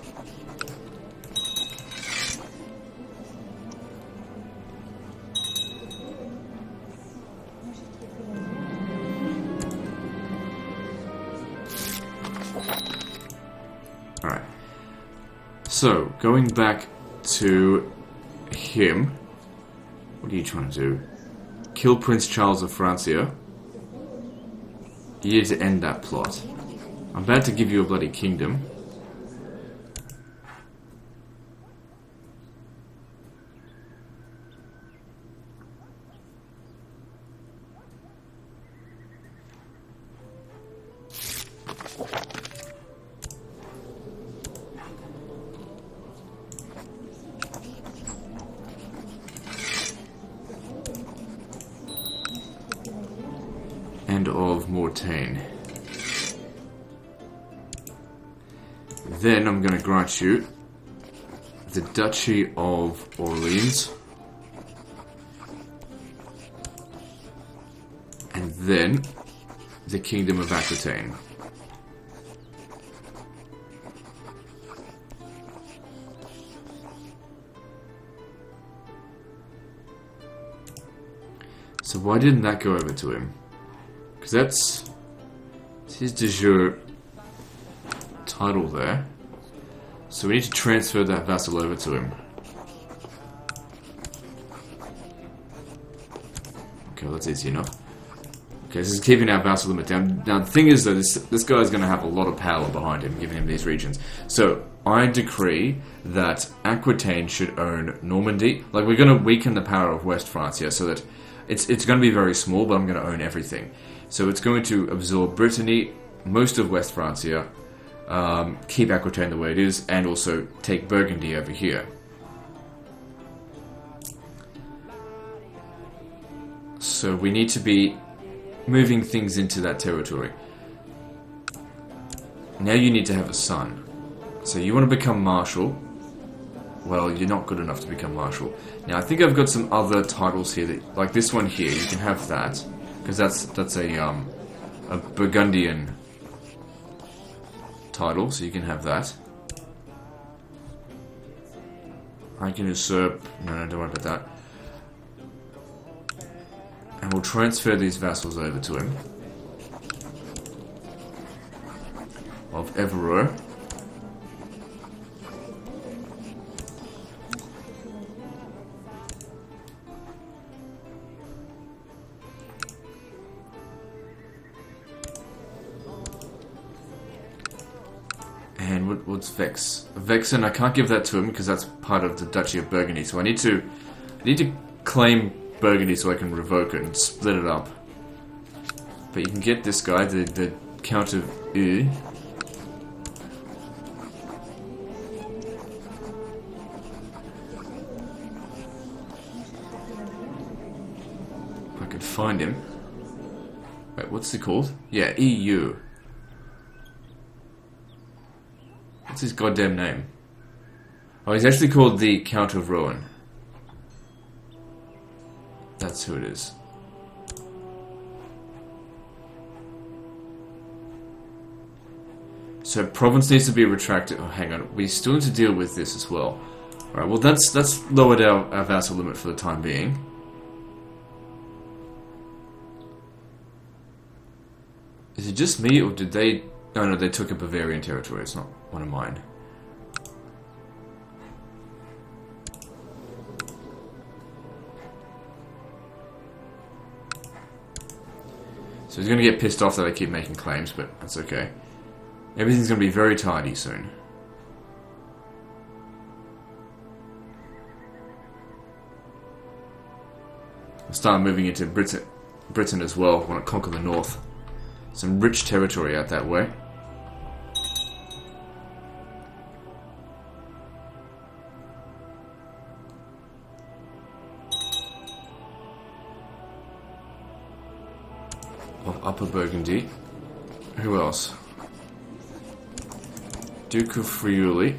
Alright. So, going back to him. What are you trying to do? Kill Prince Charles of Francia. You need to end that plot. I'm about to give you a bloody kingdom. And of Mortain. Then I'm going to grant you the Duchy of Orleans. And then the Kingdom of Aquitaine. So why didn't that go over to him? Because that's his de jure title there. So we need to transfer that vassal over to him. Okay, well, that's easy enough. Okay, this is keeping our vassal limit down. Now the thing is though, this guy is going to have a lot of power behind him, giving him these regions. So I decree that Aquitaine should own Normandy. Like, we're going to weaken the power of West France here, so that it's going to be very small, but I'm going to own everything. So it's going to absorb Brittany, most of West Francia, keep Aquitaine the way it is, and also take Burgundy over here. So we need to be moving things into that territory. Now you need to have a son. So you want to become Marshal. Well, you're not good enough to become Marshal. Now I think I've got some other titles here, that, like this one here, you can have that. Because that's a Burgundian title, so you can have that. I can usurp... No, don't worry about that. And we'll transfer these vassals over to him. Of Evreux. And what's Vex? Vexen, I can't give that to him because that's part of the Duchy of Burgundy. So I need to claim Burgundy so I can revoke it and split it up. But you can get this guy, the Count of Eu. If I could find him. Wait, what's he called? Yeah, EU. What's his goddamn name? Oh, he's actually called the Count of Rohan. That's who it is. So province needs to be retracted. Oh, hang on. We still need to deal with this as well. Alright, well that's lowered our vassal limit for the time being. Is it just me, or did they... Oh no, they took a Bavarian territory. It's not one of mine. So he's going to get pissed off that I keep making claims, but that's okay. Everything's going to be very tidy soon. I'll start moving into Britain as well. I want to conquer the north. Some rich territory out that way. Of Upper Burgundy. Who else? Duke of Friuli.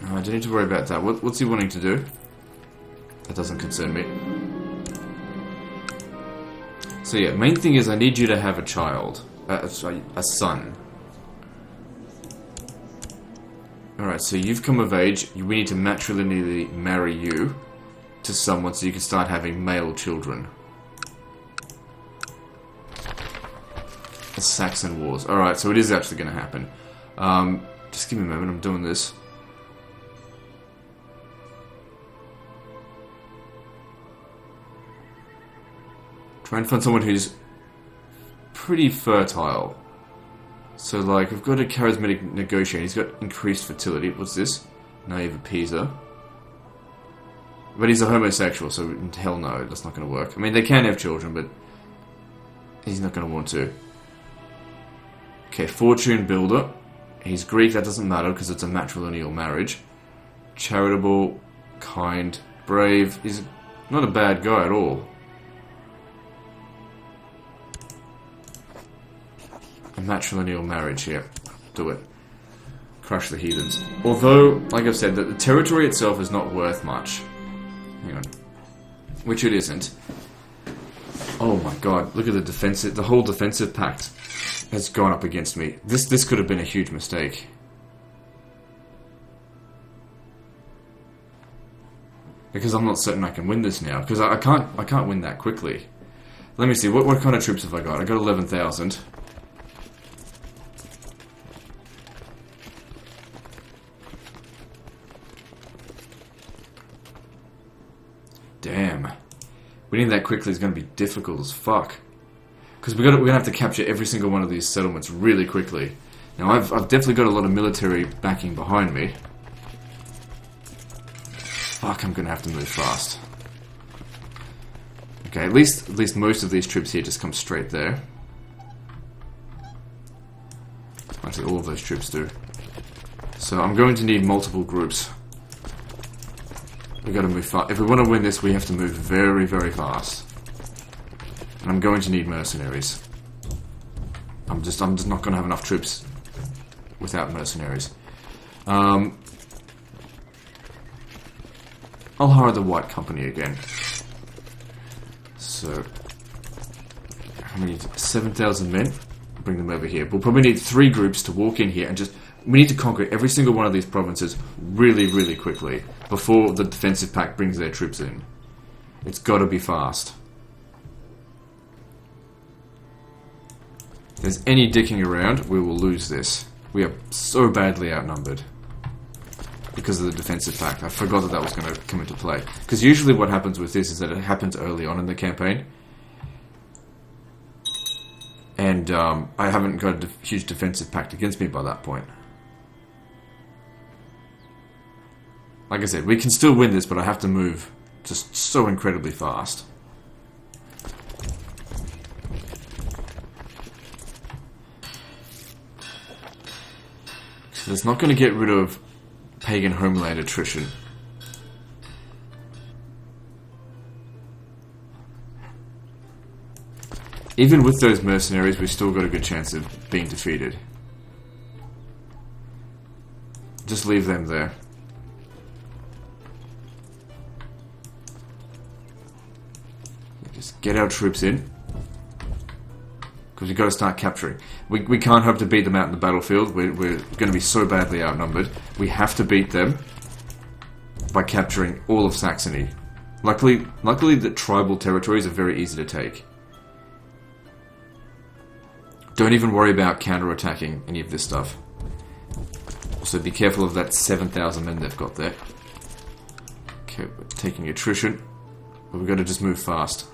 I don't need to worry about that. What's he wanting to do? That doesn't concern me. So yeah, main thing is I need you to have a child. A son. Alright, so you've come of age. We need to matrilineally marry you to someone so you can start having male children. The Saxon Wars. Alright, so it is actually going to happen. Just give me a moment, I'm doing this. Try and find someone who's pretty fertile. So, like, we've got a charismatic negotiator. He's got increased fertility. What's this? Naive appeaser. But he's a homosexual, so hell no, that's not going to work. I mean, they can have children, but he's not going to want to. Okay, fortune builder. He's Greek, that doesn't matter because it's a matrilineal marriage. Charitable, kind, brave. He's not a bad guy at all. A matrilineal marriage here. Do it. Crush the heathens. Although, like I've said, that the territory itself is not worth much. Hang on. Which it isn't. Oh my god, look at the defensive... The whole defensive pact has gone up against me. This could have been a huge mistake. Because I'm not certain I can win this now. Because I can't win that quickly. Let me see, what kind of troops have I got? I got 11,000. Damn. Winning that quickly is going to be difficult as fuck. Because we're going to have to capture every single one of these settlements really quickly. Now, I've definitely got a lot of military backing behind me. Fuck, I'm going to have to move fast. Okay, at least most of these troops here just come straight there. Actually, all of those troops do. So I'm going to need multiple groups. We've got to move fast. If we want to win this, we have to move very, very fast. And I'm going to need mercenaries. I'm just not going to have enough troops without mercenaries. I'll hire the White Company again. So, how many? 7,000 men? Bring them over here. We'll probably need 3 groups to walk in here and just... We need to conquer every single one of these provinces really, really quickly before the defensive pact brings their troops in. It's got to be fast. If there's any dicking around, we will lose this. We are so badly outnumbered because of the defensive pact. I forgot that was going to come into play. Because usually what happens with this is that it happens early on in the campaign. And I haven't got a huge defensive pact against me by that point. Like I said, we can still win this, but I have to move just so incredibly fast. So it's not going to get rid of pagan homeland attrition. Even with those mercenaries, we've still got a good chance of being defeated. Just leave them there. Just get our troops in. Because we've got to start capturing. We can't hope to beat them out in the battlefield. We're going to be so badly outnumbered. We have to beat them by capturing all of Saxony. Luckily the tribal territories are very easy to take. Don't even worry about counter-attacking any of this stuff. Also, be careful of that 7,000 men they've got there. Okay, we're taking attrition. But we've got to just move fast.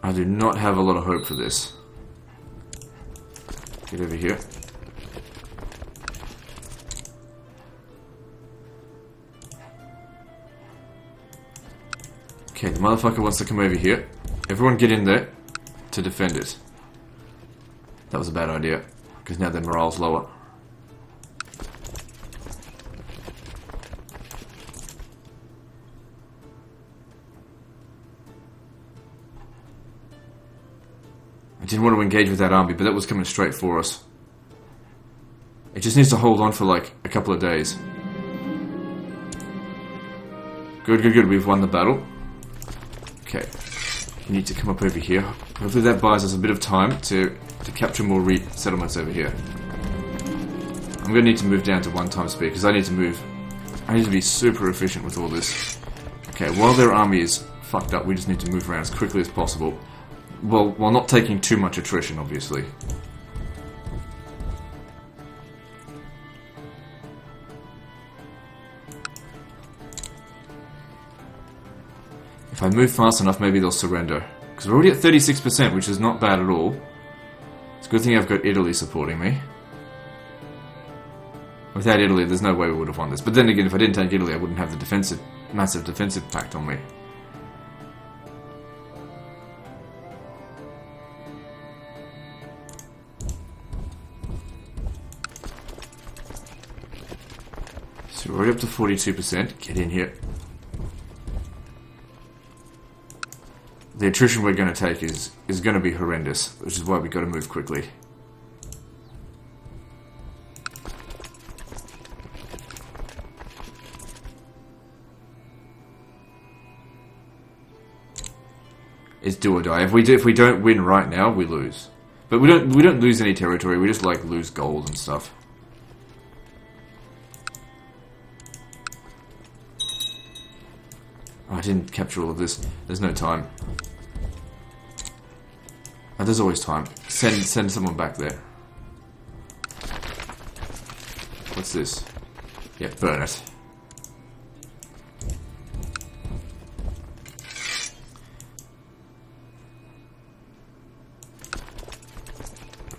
I do not have a lot of hope for this. Get over here. Okay, the motherfucker wants to come over here. Everyone get in there to defend it. That was a bad idea, because now their morale's lower. I didn't want to engage with that army, but that was coming straight for us. It just needs to hold on for like a couple of days. Good, good, good. We've won the battle. Okay. You need to come up over here. Hopefully that buys us a bit of time to capture more settlements over here. I'm going to need to move down to 1 speed, because I need to be super efficient with all this. Okay, while their army is fucked up, we just need to move around as quickly as possible. Well, while not taking too much attrition, obviously. If I move fast enough, maybe they'll surrender. Because we're already at 36%, which is not bad at all. It's a good thing I've got Italy supporting me. Without Italy, there's no way we would have won this. But then again, if I didn't take Italy, I wouldn't have the massive defensive pact on me. So we're already up to 42%. Get in here. the attrition we're going to take is going to be horrendous, which is why we've got to move quickly. It's do or die. If we don't win right now, we lose. But we don't lose any territory. We just like lose gold and stuff. Oh, I didn't capture all of this. There's no time. Oh, there's always time. Send someone back there. What's this? Yeah, burn it.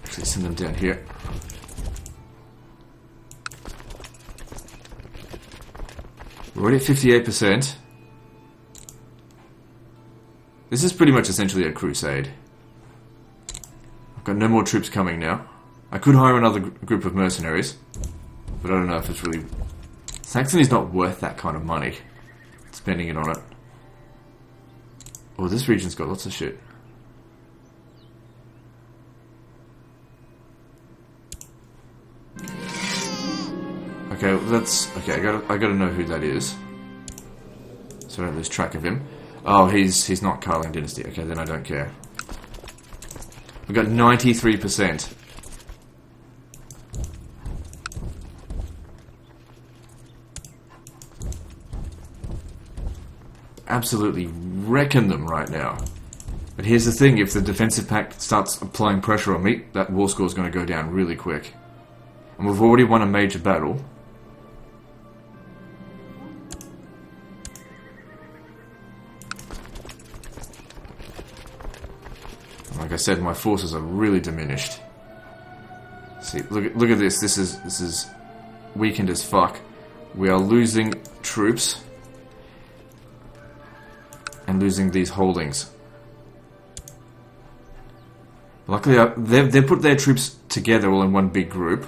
Actually, send them down here. We're already at 58%. This is pretty much essentially a crusade. I've got no more troops coming now. I could hire another group of mercenaries, but I don't know if it's really... Saxony's not worth that kind of money, spending it on it. Oh, this region's got lots of shit. Okay, that's... Okay, I gotta know who that is, so I don't lose track of him. Oh, he's not Karling Dynasty. Okay, then I don't care. We've got 93%. Absolutely wrecking them right now. But here's the thing, if the defensive pact starts applying pressure on me, that war score is going to go down really quick. And we've already won a major battle. Like I said, my forces are really diminished. See, look at this. This is weakened as fuck. We are losing troops and losing these holdings. Luckily, they've put their troops together all in one big group.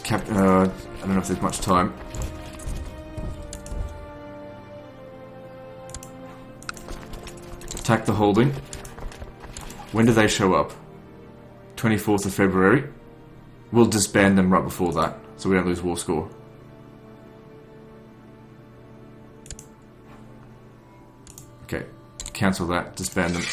I don't know if there's much time. Attack the holding. When do they show up? 24th of February. We'll disband them right before that, so we don't lose war score. Okay, cancel that, disband them.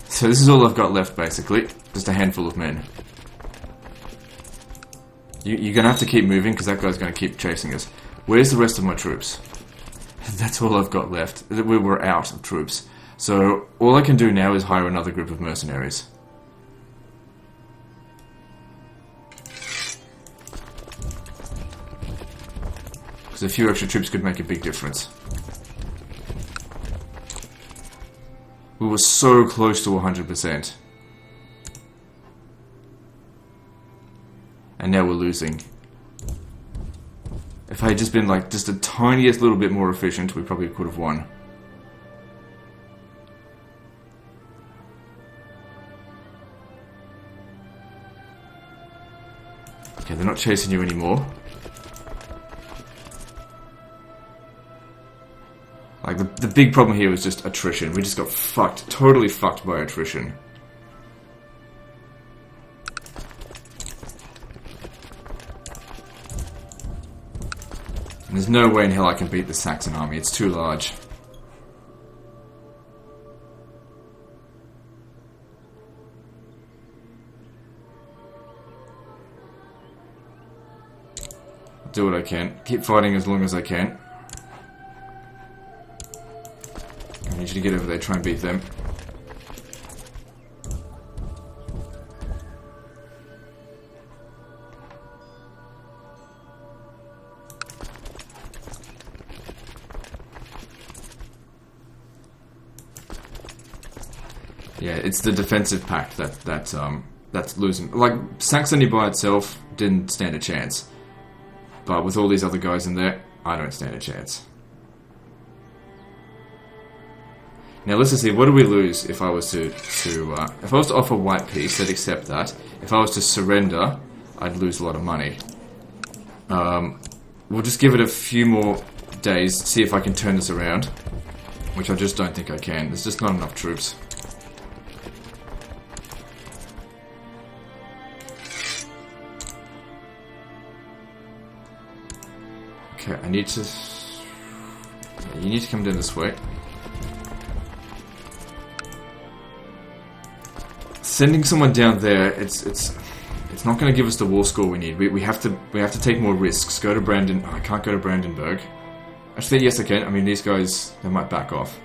So this is all I've got left, basically. Just a handful of men. You're going to have to keep moving, because that guy's going to keep chasing us. Where's the rest of my troops? That's all I've got left. We were out of troops. So all I can do now is hire another group of mercenaries. Because a few extra troops could make a big difference. We were so close to 100%. And now we're losing. If I had just been like just the tiniest little bit more efficient, we probably could have won. Okay, they're not chasing you anymore. Like, the big problem here was just attrition. We just got fucked, totally fucked by attrition. And there's no way in hell I can beat the Saxon army, it's too large. I'll do what I can. Keep fighting as long as I can. I need you to get over there, try and beat them. Yeah, it's the defensive pact that's losing. Like, Saxony by itself, didn't stand a chance. But with all these other guys in there, I don't stand a chance. Now let's just see, what do we lose if I was to if I was to offer white peace, they'd accept that. If I was to surrender, I'd lose a lot of money. We'll just give it a few more days, see if I can turn this around. Which I just don't think I can. There's just not enough troops. Okay, I need to... Yeah, you need to come down this way. Sending someone down there, it's not going to give us the war score we need. We have to take more risks. Go to Brandon. Oh, I can't go to Brandenburg. Actually, yes, I can. I mean, these guys, they might back off.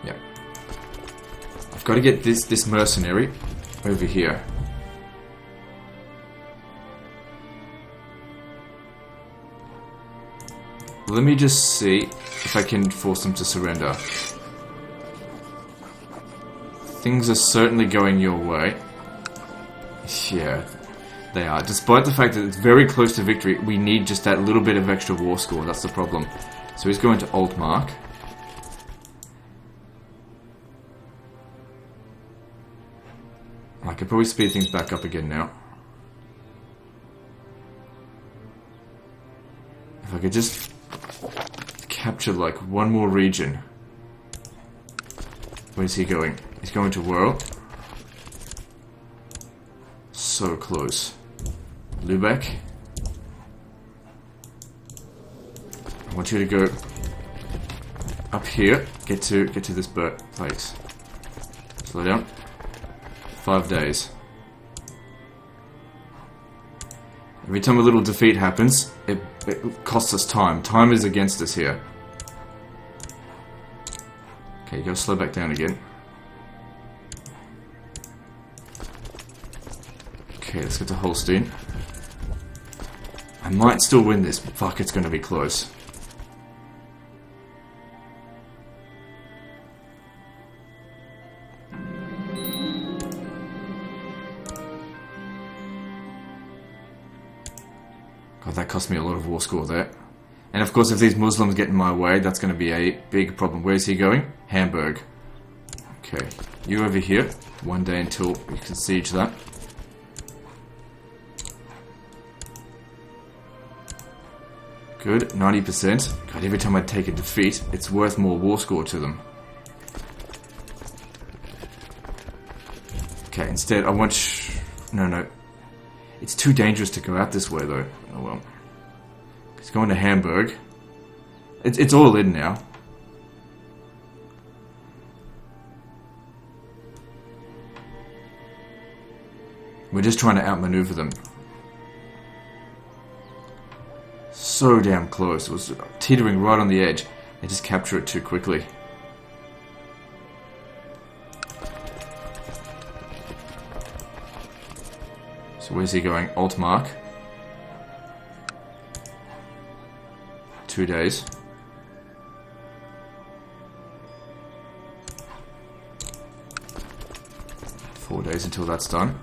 Yeah. I've got to get this mercenary over here. Let me just see if I can force them to surrender. Things are certainly going your way. Yeah. They are. Despite the fact that it's very close to victory, we need just that little bit of extra war score. That's the problem. So he's going to Altmark. I could probably speed things back up again now. If I could just capture like one more region. Where's he going? He's going to Whirl. So close. Lubeck. I want you to go up here. Get to this place. Slow down. 5 days. Every time a little defeat happens, it costs us time. Time is against us here. Okay, you gotta slow back down again. Okay, let's get to Holstein. I might still win this, but fuck, it's gonna be close. God, that cost me a lot of war score there. And of course, if these Muslims get in my way, that's gonna be a big problem. Where's he going? Hamburg. Okay, you over here. 1 day until we can siege that. Good, 90%. God, every time I take a defeat, it's worth more war score to them. Okay, instead, I want... No. It's too dangerous to go out this way, though. Oh well. He's going to Hamburg. It's all in now. We're just trying to outmaneuver them. So damn close. It was teetering right on the edge. They just capture it too quickly. So where's he going? Altmark. 2 days. 4 days until that's done.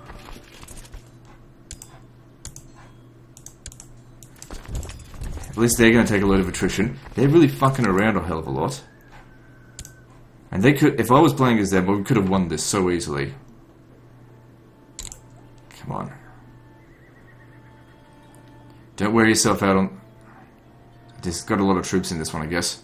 At least they're going to take a load of attrition. They're really fucking around a hell of a lot. And they could, if I was playing as them, we could have won this so easily. Come on. Don't wear yourself out on... There's got a lot of troops in this one, I guess.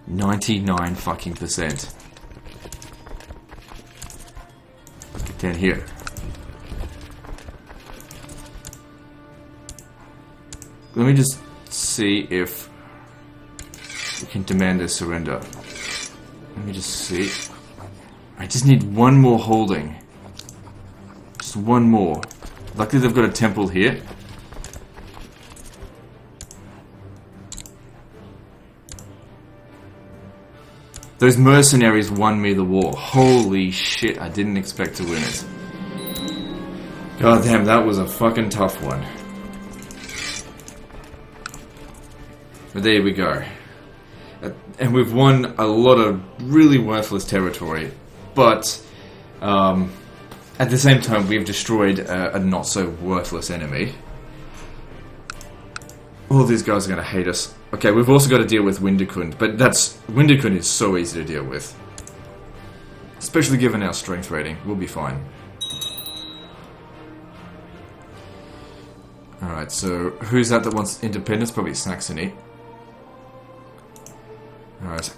%99 fucking percent. Get down here. Let me just see if we can demand their surrender. Let me just see. I just need one more holding. Just one more. Luckily they've got a temple here. Those mercenaries won me the war. Holy shit, I didn't expect to win it. God damn, that was a fucking tough one. But there we go. And we've won a lot of really worthless territory, but at the same time we've destroyed a not so worthless enemy. All these guys are going to hate us. Okay, we've also got to deal with Winterkund, but Winterkund is so easy to deal with. Especially given our strength rating, we'll be fine. Alright, so who's that wants independence? Probably Saxony. Alright.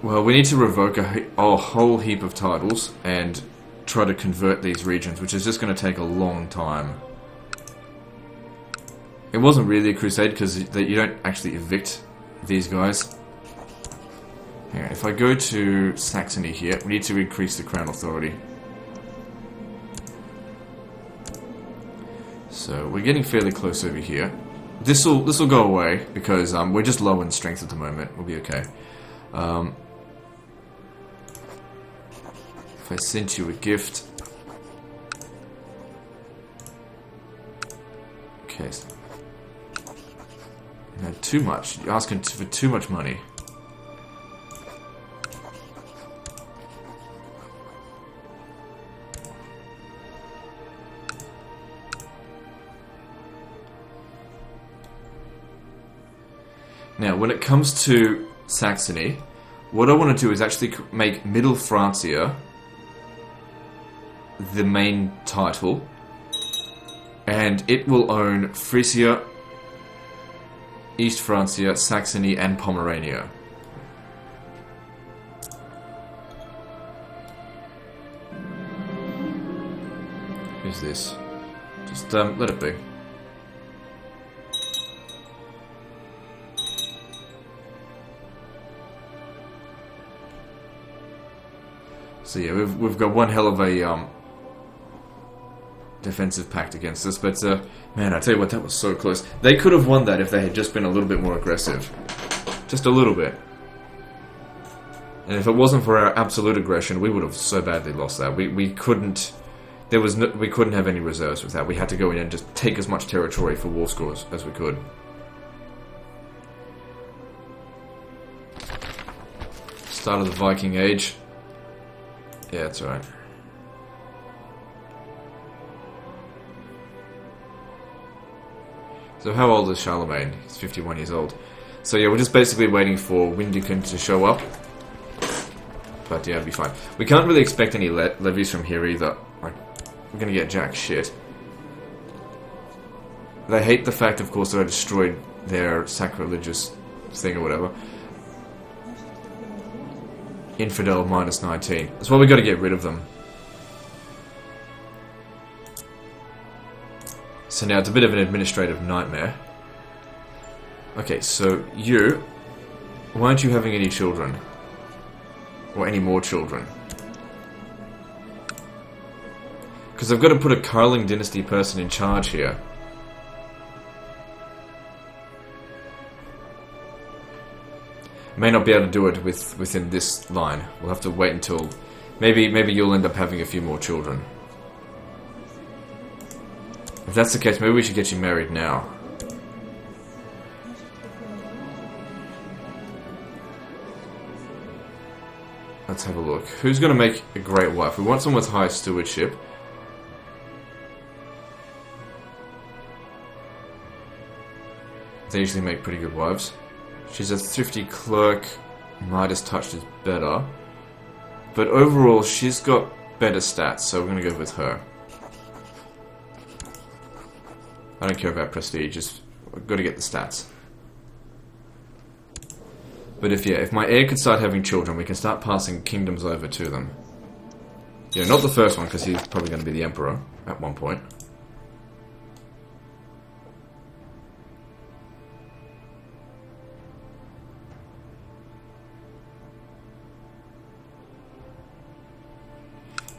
Well, we need to revoke a whole heap of titles and try to convert these regions, which is just going to take a long time. It wasn't really a crusade because you don't actually evict these guys. Hang on, if I go to Saxony here, we need to increase the crown authority. So we're getting fairly close over here. This'll go away because we're just low in strength at the moment. We'll be okay. If I sent you a gift, okay. No, too much. You're asking for too much money. Now, when it comes to Saxony, what I want to do is actually make Middle Francia the main title, and it will own Frisia, East Francia, Saxony, and Pomerania. Who's this? Just let it be. So yeah, we've got one hell of a defensive pact against us, but man, I tell you what, that was so close. They could have won that if they had just been a little bit more aggressive, just a little bit. And if it wasn't for our absolute aggression, we would have so badly lost that. We couldn't. We couldn't have any reserves with that. We had to go in and just take as much territory for war scores as we could. Start of the Viking Age. Yeah, that's alright. So how old is Charlemagne? He's 51 years old. So yeah, we're just basically waiting for Winterkund to show up. But yeah, it'll be fine. We can't really expect any levies from here either. Like, we're gonna get jack shit. They hate the fact, of course, that I destroyed their sacrilegious thing or whatever. Infidel -19. That's why we got to get rid of them. So now it's a bit of an administrative nightmare. Okay, so you... Why aren't you having any children? Or any more children? Because I've got to put a Karling Dynasty person in charge here. May not be able to do it within this line. We'll have to wait until... Maybe you'll end up having a few more children. If that's the case, maybe we should get you married now. Let's have a look. Who's going to make a great wife? We want someone with high stewardship. They usually make pretty good wives. She's a thrifty clerk. Midas touched is better. But overall, she's got better stats, so we're going to go with her. I don't care about prestige, just I've got to get the stats. But if my heir could start having children, we can start passing kingdoms over to them. Yeah, not the first one, because he's probably going to be the emperor at one point.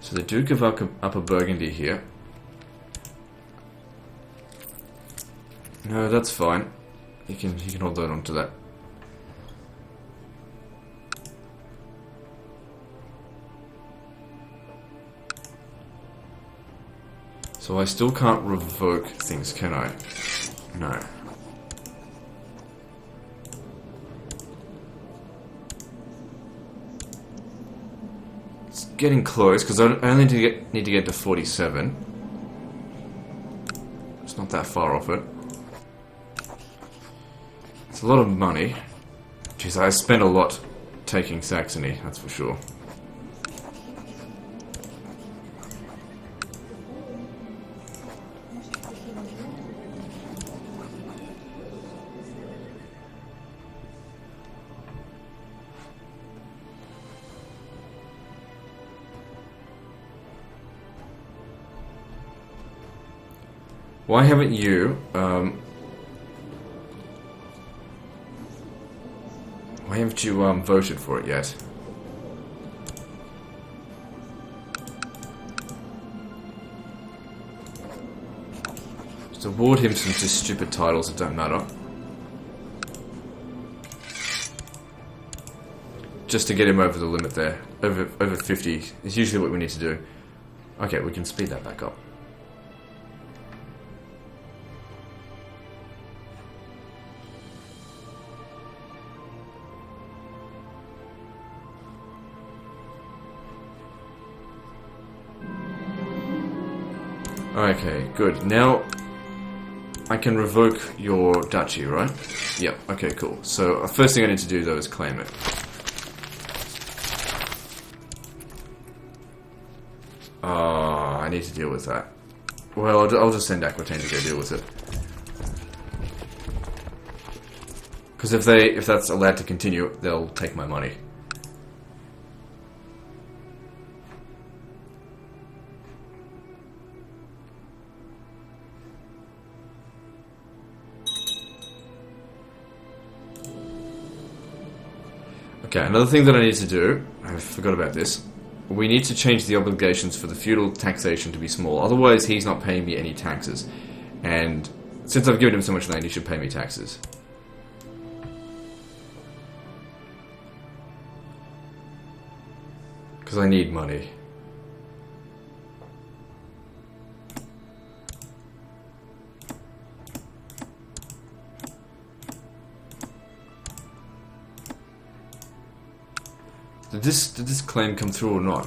So the Duke of Upper Burgundy here. No, that's fine. He can hold on to that. So I still can't revoke things, can I? No. It's getting close, because I only need to get to 47. It's not that far off it. It's a lot of money. Jeez, I spent a lot taking Saxony, that's for sure. Why haven't you, voted for it yet? Just award him some just stupid titles that don't matter. Just to get him over the limit there. Over 50 is usually what we need to do. Okay, we can speed that back up. Okay, good. Now I can revoke your duchy, right? Yep, okay, cool. So the first thing I need to do though is claim it. I need to deal with that. Well, I'll just send Aquitaine to go deal with it. Because if that's allowed to continue, they'll take my money. Okay, another thing that I need to do, I forgot about this, we need to change the obligations for the feudal taxation to be small, otherwise he's not paying me any taxes. And since I've given him so much land, he should pay me taxes. Because I need money. Did this claim come through or not?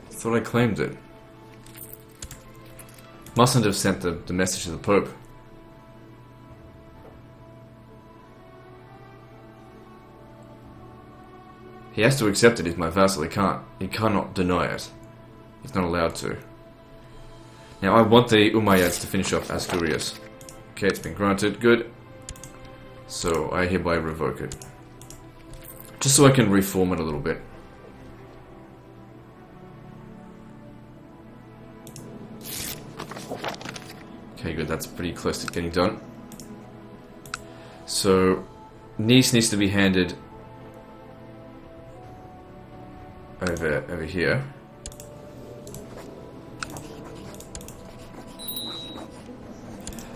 Thought I claimed it. Mustn't have sent the message to the Pope. He has to accept it. He's my vassal. He cannot deny it. He's not allowed to. Now I want the Umayyads to finish off Asturias. Okay, it's been granted. Good. So I hereby revoke it. Just so I can reform it a little bit. Okay, good. That's pretty close to getting done. So Nice needs to be handed over here.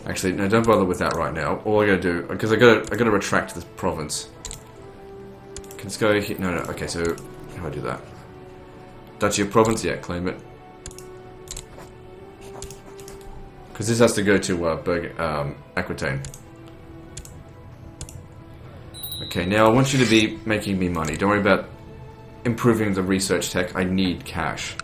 Actually, no, don't bother with that right now. All I gotta do, because I gotta retract this province. Can this go here? No, okay, so how do I do that? Duchy of Provence, yeah, claim it. Because this has to go to Aquitaine. Okay, now I want you to be making me money. Don't worry about improving the research tech. I need cash.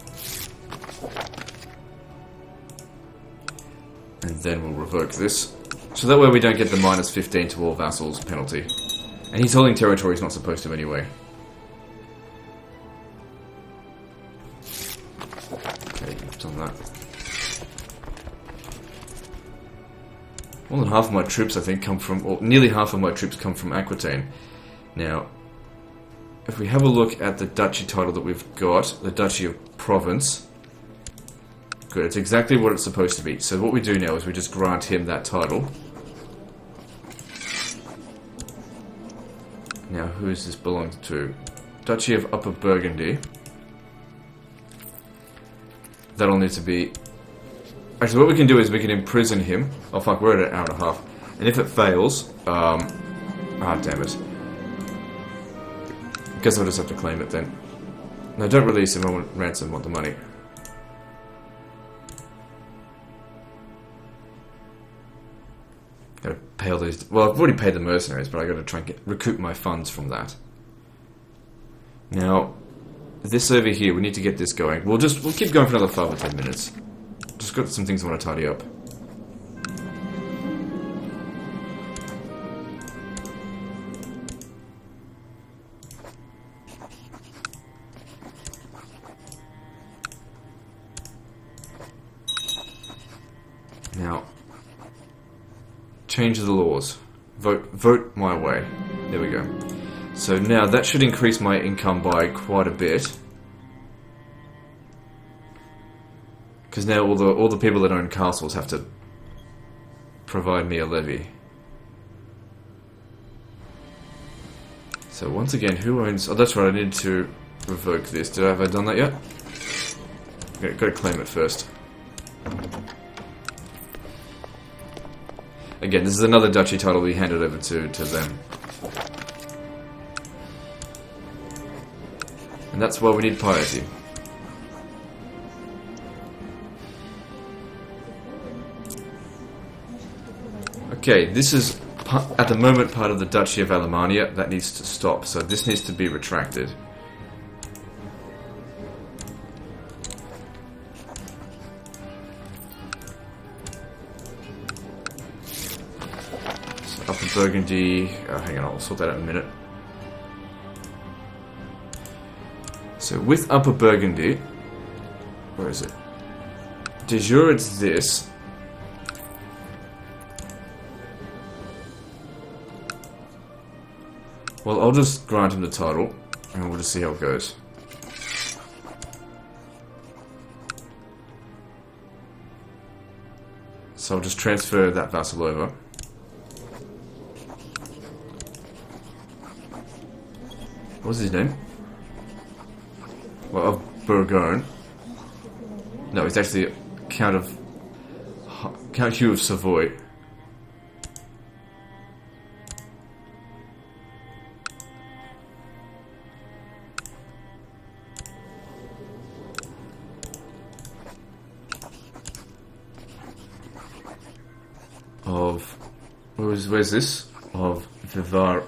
And then we'll revoke this. So that way we don't get the minus 15 to all vassals penalty. And he's holding territory he's not supposed to anyway. Okay, I've done that. More than half of my troops, I think, come from, or nearly half of my troops come from Aquitaine. Now, if we have a look at the duchy title that we've got, the Duchy of Provence. Good, it's exactly what it's supposed to be. So what we do now is we just grant him that title. Now, who is this belong to? Duchy of Upper Burgundy. That'll need to be... Actually, what we can do is we can imprison him. Oh fuck, we're at an hour and a half. And if it fails... damn it. Guess I'll just have to claim it then. No, don't release him, I want ransom, I want the money. Gotta pay all these... Well, I've already paid the mercenaries, but I got to try and recoup my funds from that. Now, this over here, we need to get this going. We'll keep going for another 5 or 10 minutes. Just got some things I want to tidy up. Now, change the laws. Vote my way. There we go. So now that should increase my income by quite a bit. Because now all the people that own castles have to provide me a levy. So once again, who owns... Oh, that's right, I need to revoke this. Have I done that yet? Okay, gotta claim it first. Again, this is another duchy title we handed over to them. And that's why we need piety. Okay, this is, at the moment, part of the Duchy of Alemannia. That needs to stop, so this needs to be retracted. So Upper Burgundy... Oh, hang on, I'll sort that out in a minute. So with Upper Burgundy... Where is it? De jure it's this... Well, I'll just grant him the title, and we'll just see how it goes. So I'll just transfer that vassal over. What was his name? Well, of Bourgogne. No, he's actually Count Hugh of Savoy. Where's this? Of Vivarai.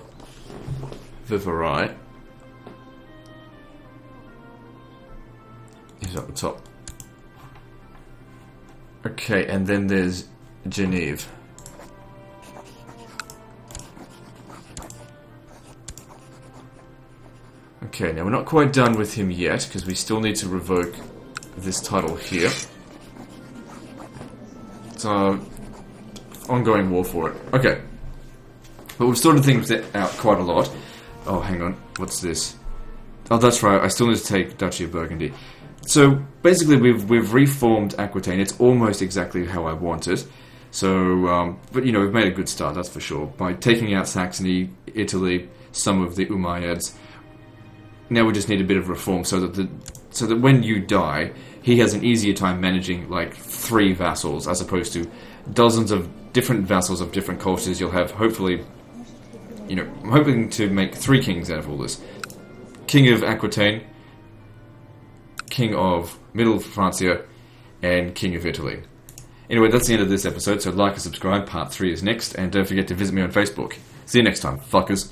He's up the top. Okay, and then there's Geneve. Okay, now we're not quite done with him yet, because we still need to revoke this title here. So... ongoing war for it. Okay. But we've sorted things out quite a lot. Oh, hang on. What's this? Oh, that's right. I still need to take Duchy of Burgundy. So, basically, we've reformed Aquitaine. It's almost exactly how I want it. So, but, you know, we've made a good start, that's for sure. By taking out Saxony, Italy, some of the Umayyads. Now we just need a bit of reform so that when you die, he has an easier time managing, like, 3 vassals, as opposed to dozens of different vassals of different cultures. You'll have, hopefully, you know, I'm hoping to make 3 kings out of all this. King of Aquitaine, King of Middle Francia, and King of Italy. Anyway, that's the end of this episode, so like and subscribe. Part 3 is next, and don't forget to visit me on Facebook. See you next time, fuckers.